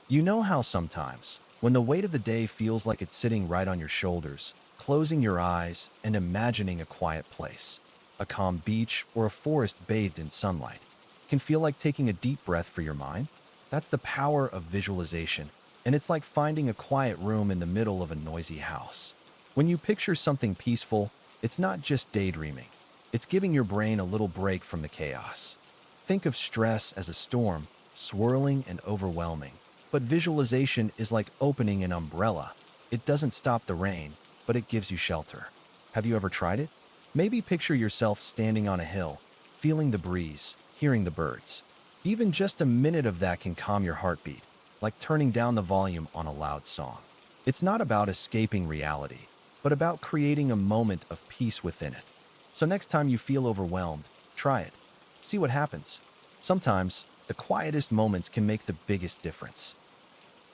You know how sometimes, when the weight of the day feels like it's sitting right on your shoulders, closing your eyes and imagining a quiet place, a calm beach or a forest bathed in sunlight, can feel like taking a deep breath for your mind? That's the power of visualization, and it's like finding a quiet room in the middle of a noisy house. When you picture something peaceful, it's not just daydreaming. It's giving your brain a little break from the chaos. Think of stress as a storm, swirling and overwhelming. But visualization is like opening an umbrella. It doesn't stop the rain, but it gives you shelter. Have you ever tried it? Maybe picture yourself standing on a hill, feeling the breeze, hearing the birds. Even just a minute of that can calm your heartbeat, like turning down the volume on a loud song. It's not about escaping reality, but about creating a moment of peace within it. So next time you feel overwhelmed, try it. See what happens. Sometimes, the quietest moments can make the biggest difference.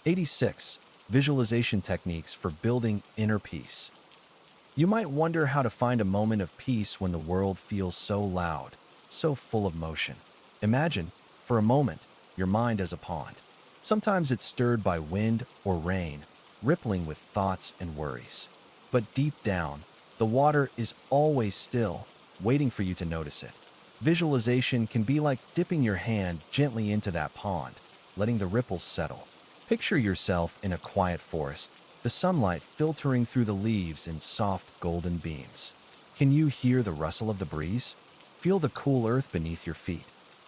86. Visualization techniques for building inner peace. You might wonder how to find a moment of peace when the world feels so loud, so full of motion. Imagine, for a moment, your mind as a pond. Sometimes it's stirred by wind or rain, rippling with thoughts and worries. But deep down, the water is always still, waiting for you to notice it. Visualization can be like dipping your hand gently into that pond, letting the ripples settle. Picture yourself in a quiet forest, the sunlight filtering through the leaves in soft golden beams. Can you hear the rustle of the breeze? Feel the cool earth beneath your feet.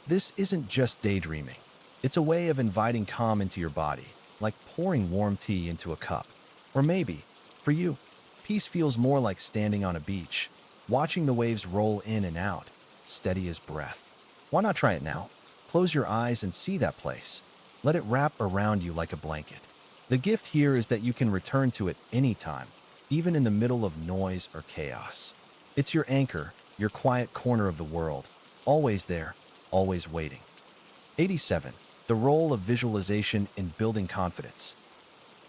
This isn't just daydreaming. It's a way of inviting calm into your body, like pouring warm tea into a cup. Or maybe, for you, peace feels more like standing on a beach, watching the waves roll in and out, steady as breath. Why not try it now? Close your eyes and see that place. Let it wrap around you like a blanket. The gift here is that you can return to it anytime, even in the middle of noise or chaos. It's your anchor, your quiet corner of the world, always there, always waiting. 87. The role of visualization in building confidence.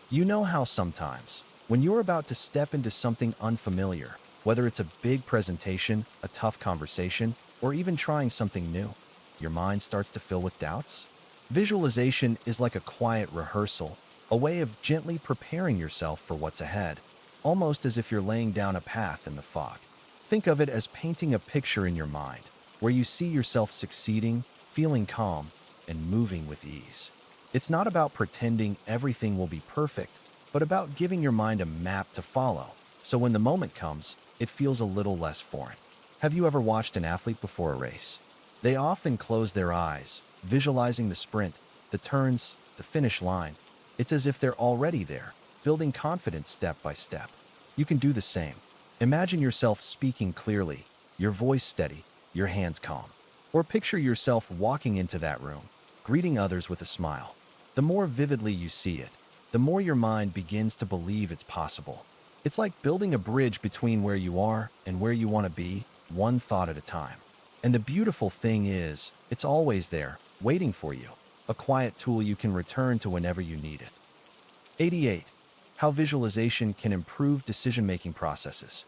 You know how sometimes, when you're about to step into something unfamiliar, whether it's a big presentation, a tough conversation, or even trying something new, your mind starts to fill with doubts? Visualization is like a quiet rehearsal, a way of gently preparing yourself for what's ahead, almost as if you're laying down a path in the fog. Think of it as painting a picture in your mind, where you see yourself succeeding, feeling calm, and moving with ease. It's not about pretending everything will be perfect, but about giving your mind a map to follow, so when the moment comes, it feels a little less foreign. Have you ever watched an athlete before a race? They often close their eyes, visualizing the sprint, the turns, the finish line. It's as if they're already there, building confidence step by step. You can do the same. Imagine yourself speaking clearly, your voice steady, your hands calm. Or picture yourself walking into that room, greeting others with a smile. The more vividly you see it, the more your mind begins to believe it's possible. It's like building a bridge between where you are and where you want to be, one thought at a time. And the beautiful thing is, it's always there, waiting for you, a quiet tool you can return to whenever you need it. 88. How visualization can improve decision-making processes.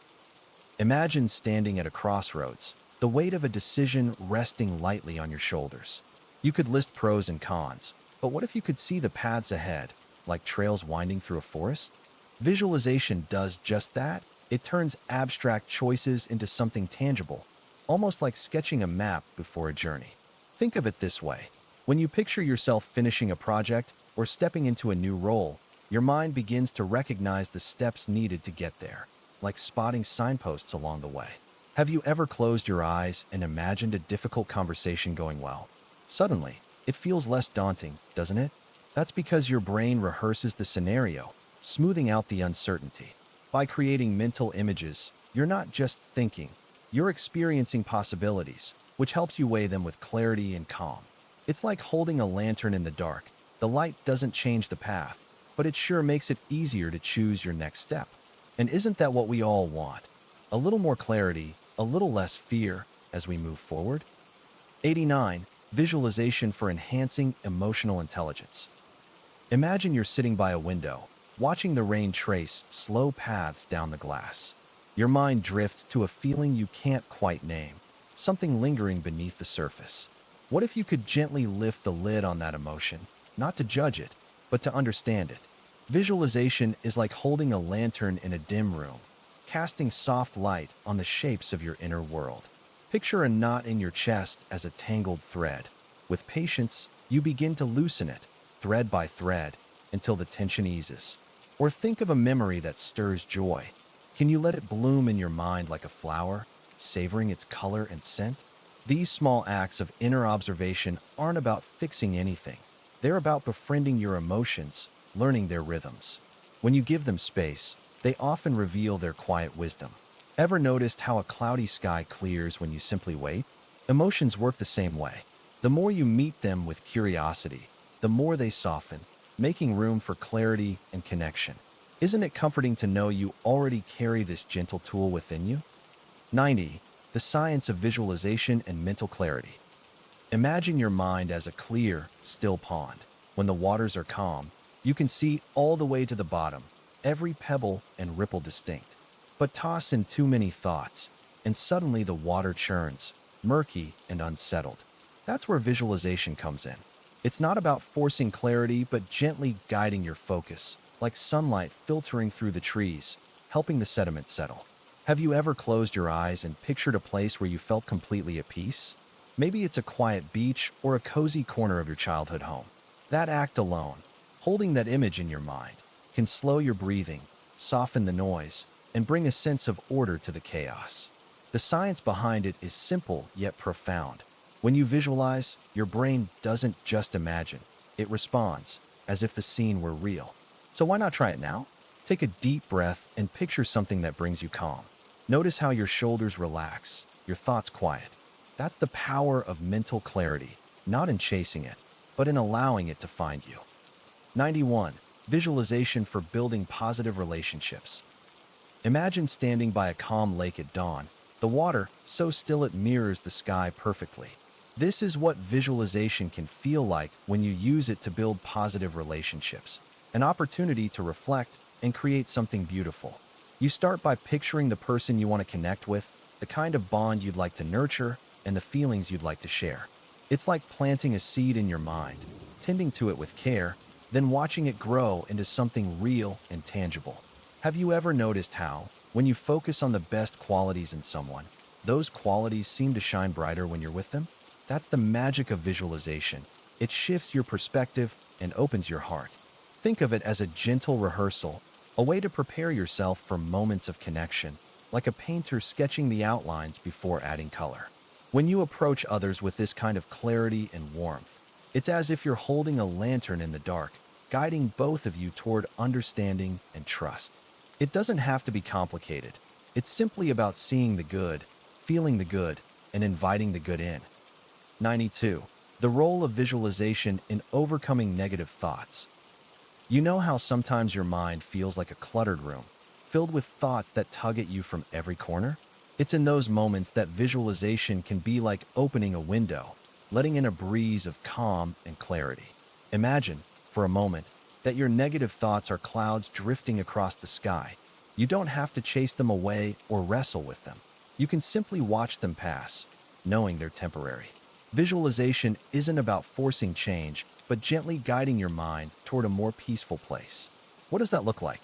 Imagine standing at a crossroads, the weight of a decision resting lightly on your shoulders. You could list pros and cons, but what if you could see the paths ahead, like trails winding through a forest? Visualization does just that. It turns abstract choices into something tangible, almost like sketching a map before a journey. Think of it this way. When you picture yourself finishing a project or stepping into a new role, your mind begins to recognize the steps needed to get there, like spotting signposts along the way. Have you ever closed your eyes and imagined a difficult conversation going well? Suddenly, it feels less daunting, doesn't it? That's because your brain rehearses the scenario, smoothing out the uncertainty. By creating mental images, you're not just thinking, you're experiencing possibilities, which helps you weigh them with clarity and calm. It's like holding a lantern in the dark. The light doesn't change the path, but it sure makes it easier to choose your next step. And isn't that what we all want? A little more clarity, a little less fear as we move forward? 89. Visualization for enhancing emotional intelligence. Imagine you're sitting by a window, watching the rain trace slow paths down the glass. Your mind drifts to a feeling you can't quite name, something lingering beneath the surface. What if you could gently lift the lid on that emotion, not to judge it, but to understand it? Visualization is like holding a lantern in a dim room, casting soft light on the shapes of your inner world. Picture a knot in your chest as a tangled thread. With patience, you begin to loosen it, thread by thread, until the tension eases. Or think of a memory that stirs joy. Can you let it bloom in your mind like a flower, savoring its color and scent? These small acts of inner observation aren't about fixing anything. They're about befriending your emotions, learning their rhythms. When you give them space, they often reveal their quiet wisdom. Ever noticed how a cloudy sky clears when you simply wait? Emotions work the same way. The more you meet them with curiosity, the more they soften, making room for clarity and connection. Isn't it comforting to know you already carry this gentle tool within you? 90. The science of visualization and mental clarity. Imagine your mind as a clear, still pond. When the waters are calm, you can see all the way to the bottom, every pebble and ripple distinct. But toss in too many thoughts, and suddenly the water churns, murky and unsettled. That's where visualization comes in. It's not about forcing clarity, but gently guiding your focus, like sunlight filtering through the trees, helping the sediment settle. Have you ever closed your eyes and pictured a place where you felt completely at peace? Maybe it's a quiet beach or a cozy corner of your childhood home. That act alone, holding that image in your mind, can slow your breathing, soften the noise, and bring a sense of order to the chaos. The science behind it is simple yet profound. When you visualize, your brain doesn't just imagine, it responds, as if the scene were real. So why not try it now? Take a deep breath and picture something that brings you calm. Notice how your shoulders relax, your thoughts quiet. That's the power of mental clarity, not in chasing it, but in allowing it to find you. 91. Visualization for building positive relationships. Imagine standing by a calm lake at dawn, the water so still it mirrors the sky perfectly. This is what visualization can feel like when you use it to build positive relationships, an opportunity to reflect and create something beautiful. You start by picturing the person you want to connect with, the kind of bond you'd like to nurture, and the feelings you'd like to share. It's like planting a seed in your mind, tending to it with care, then watching it grow into something real and tangible. Have you ever noticed how, when you focus on the best qualities in someone, those qualities seem to shine brighter when you're with them? That's the magic of visualization. It shifts your perspective and opens your heart. Think of it as a gentle rehearsal, a way to prepare yourself for moments of connection, like a painter sketching the outlines before adding color. When you approach others with this kind of clarity and warmth, it's as if you're holding a lantern in the dark, guiding both of you toward understanding and trust. It doesn't have to be complicated. It's simply about seeing the good, feeling the good, and inviting the good in. 92. The role of visualization in overcoming negative thoughts. You know how sometimes your mind feels like a cluttered room, filled with thoughts that tug at you from every corner? It's in those moments that visualization can be like opening a window, letting in a breeze of calm and clarity. Imagine, for a moment, that your negative thoughts are clouds drifting across the sky, You don't have to chase them away or wrestle with them. You can simply watch them pass, knowing they're temporary. Visualization isn't about forcing change, but gently guiding your mind toward a more peaceful place. What does that look like?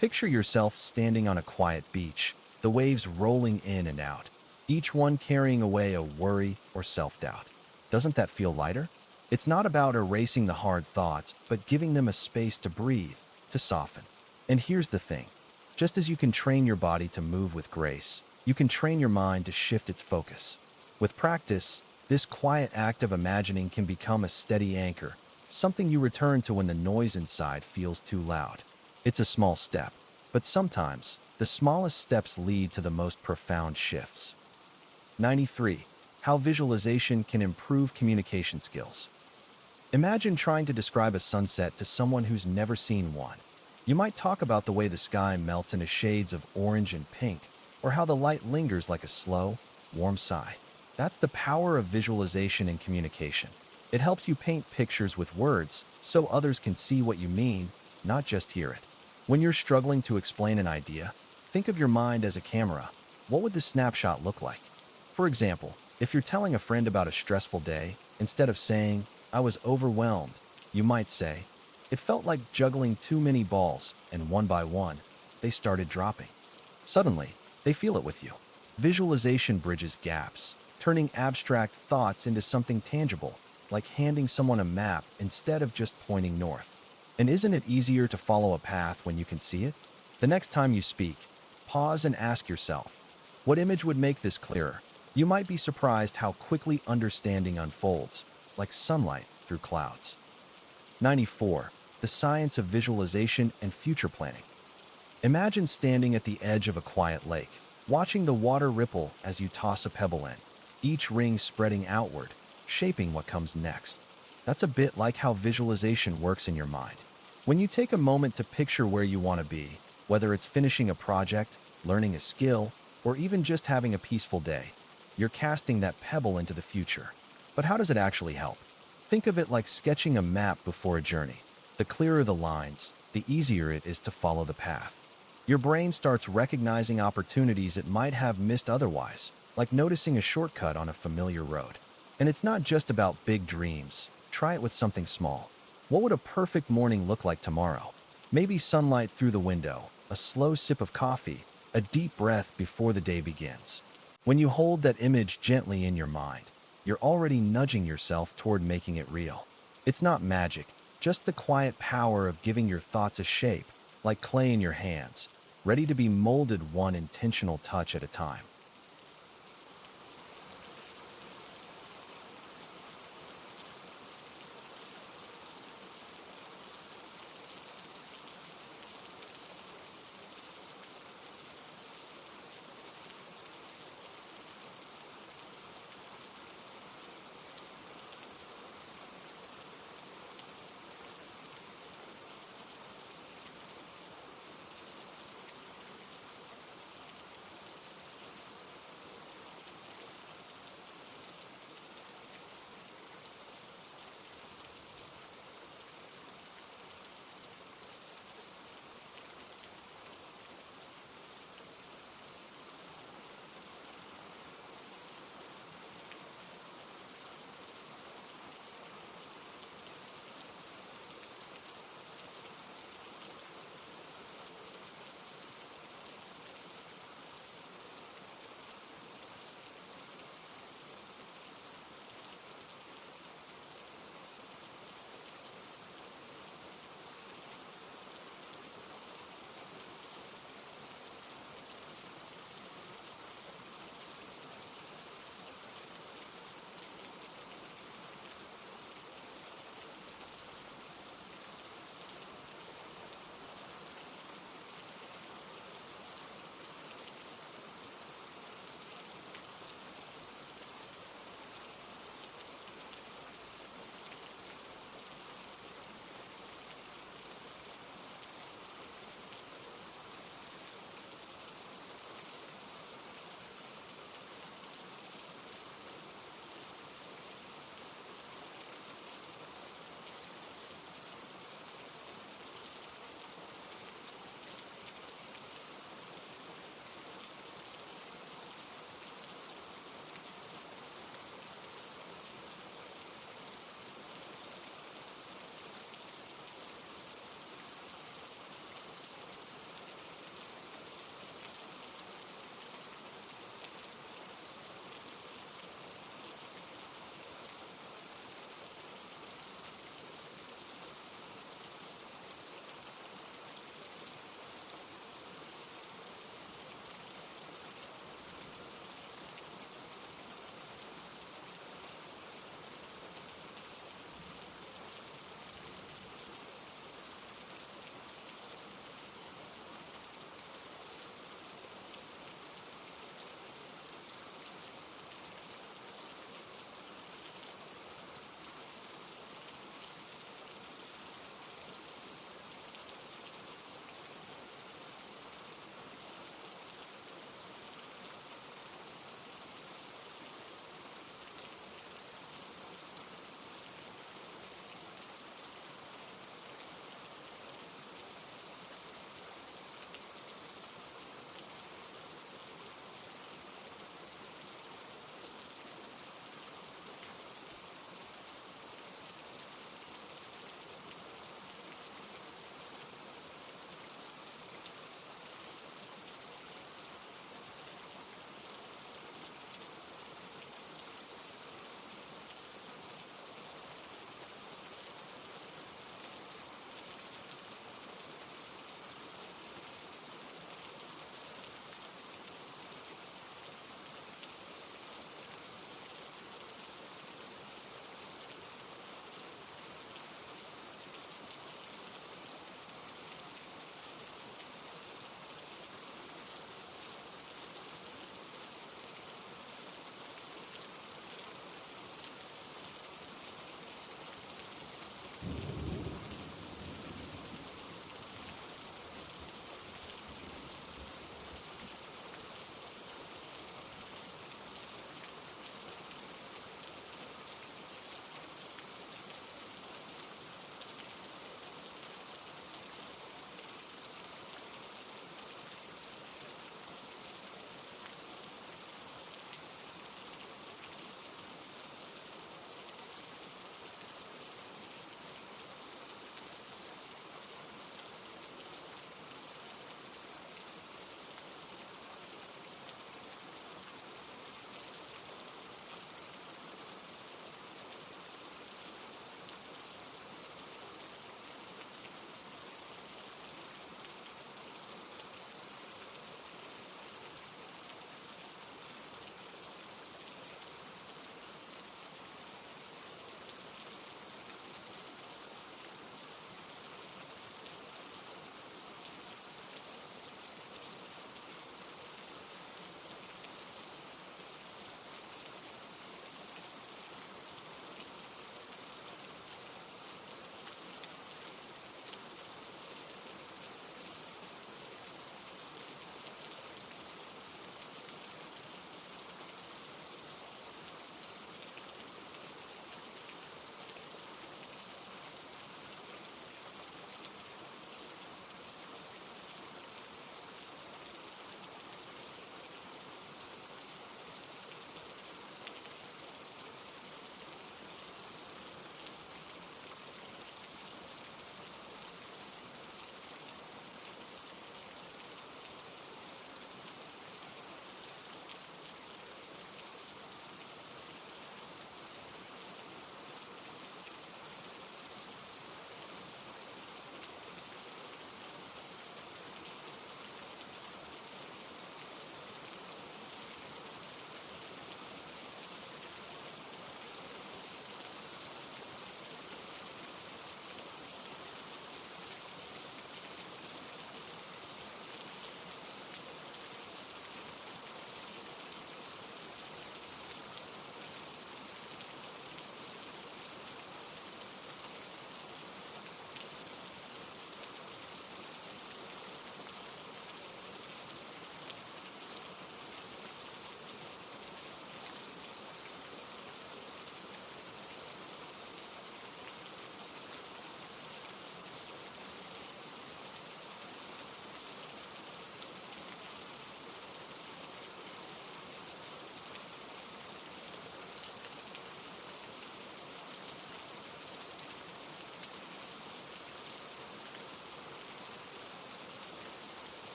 Picture yourself standing on a quiet beach, the waves rolling in and out, each one carrying away a worry or self-doubt. Doesn't that feel lighter? It's not about erasing the hard thoughts, but giving them a space to breathe, to soften. And here's the thing. Just as you can train your body to move with grace, you can train your mind to shift its focus. With practice, this quiet act of imagining can become a steady anchor, something you return to when the noise inside feels too loud. It's a small step, but sometimes the smallest steps lead to the most profound shifts. 93. How visualization can improve communication skills. Imagine trying to describe a sunset to someone who's never seen one. You might talk about the way the sky melts into shades of orange and pink, or how the light lingers like a slow, warm sigh. That's the power of visualization in communication. It helps you paint pictures with words so others can see what you mean, not just hear it. When you're struggling to explain an idea, think of your mind as a camera. What would the snapshot look like? For example, if you're telling a friend about a stressful day, instead of saying, "I was overwhelmed," you might say, "It felt like juggling too many balls, and one by one, they started dropping." Suddenly, they feel it with you. Visualization bridges gaps, turning abstract thoughts into something tangible, like handing someone a map instead of just pointing north. And isn't it easier to follow a path when you can see it? The next time you speak, pause and ask yourself, what image would make this clearer? You might be surprised how quickly understanding unfolds, like sunlight through clouds. 94. The science of visualization and future planning. Imagine standing at the edge of a quiet lake, watching the water ripple as you toss a pebble in, each ring spreading outward, shaping what comes next. That's a bit like how visualization works in your mind. When you take a moment to picture where you want to be, whether it's finishing a project, learning a skill, or even just having a peaceful day, you're casting that pebble into the future. But how does it actually help? Think of it like sketching a map before a journey. The clearer the lines, the easier it is to follow the path. Your brain starts recognizing opportunities it might have missed otherwise, like noticing a shortcut on a familiar road. And it's not just about big dreams. Try it with something small. What would a perfect morning look like tomorrow? Maybe sunlight through the window, a slow sip of coffee, a deep breath before the day begins. When you hold that image gently in your mind, you're already nudging yourself toward making it real. It's not magic, just the quiet power of giving your thoughts a shape, like clay in your hands, ready to be molded one intentional touch at a time.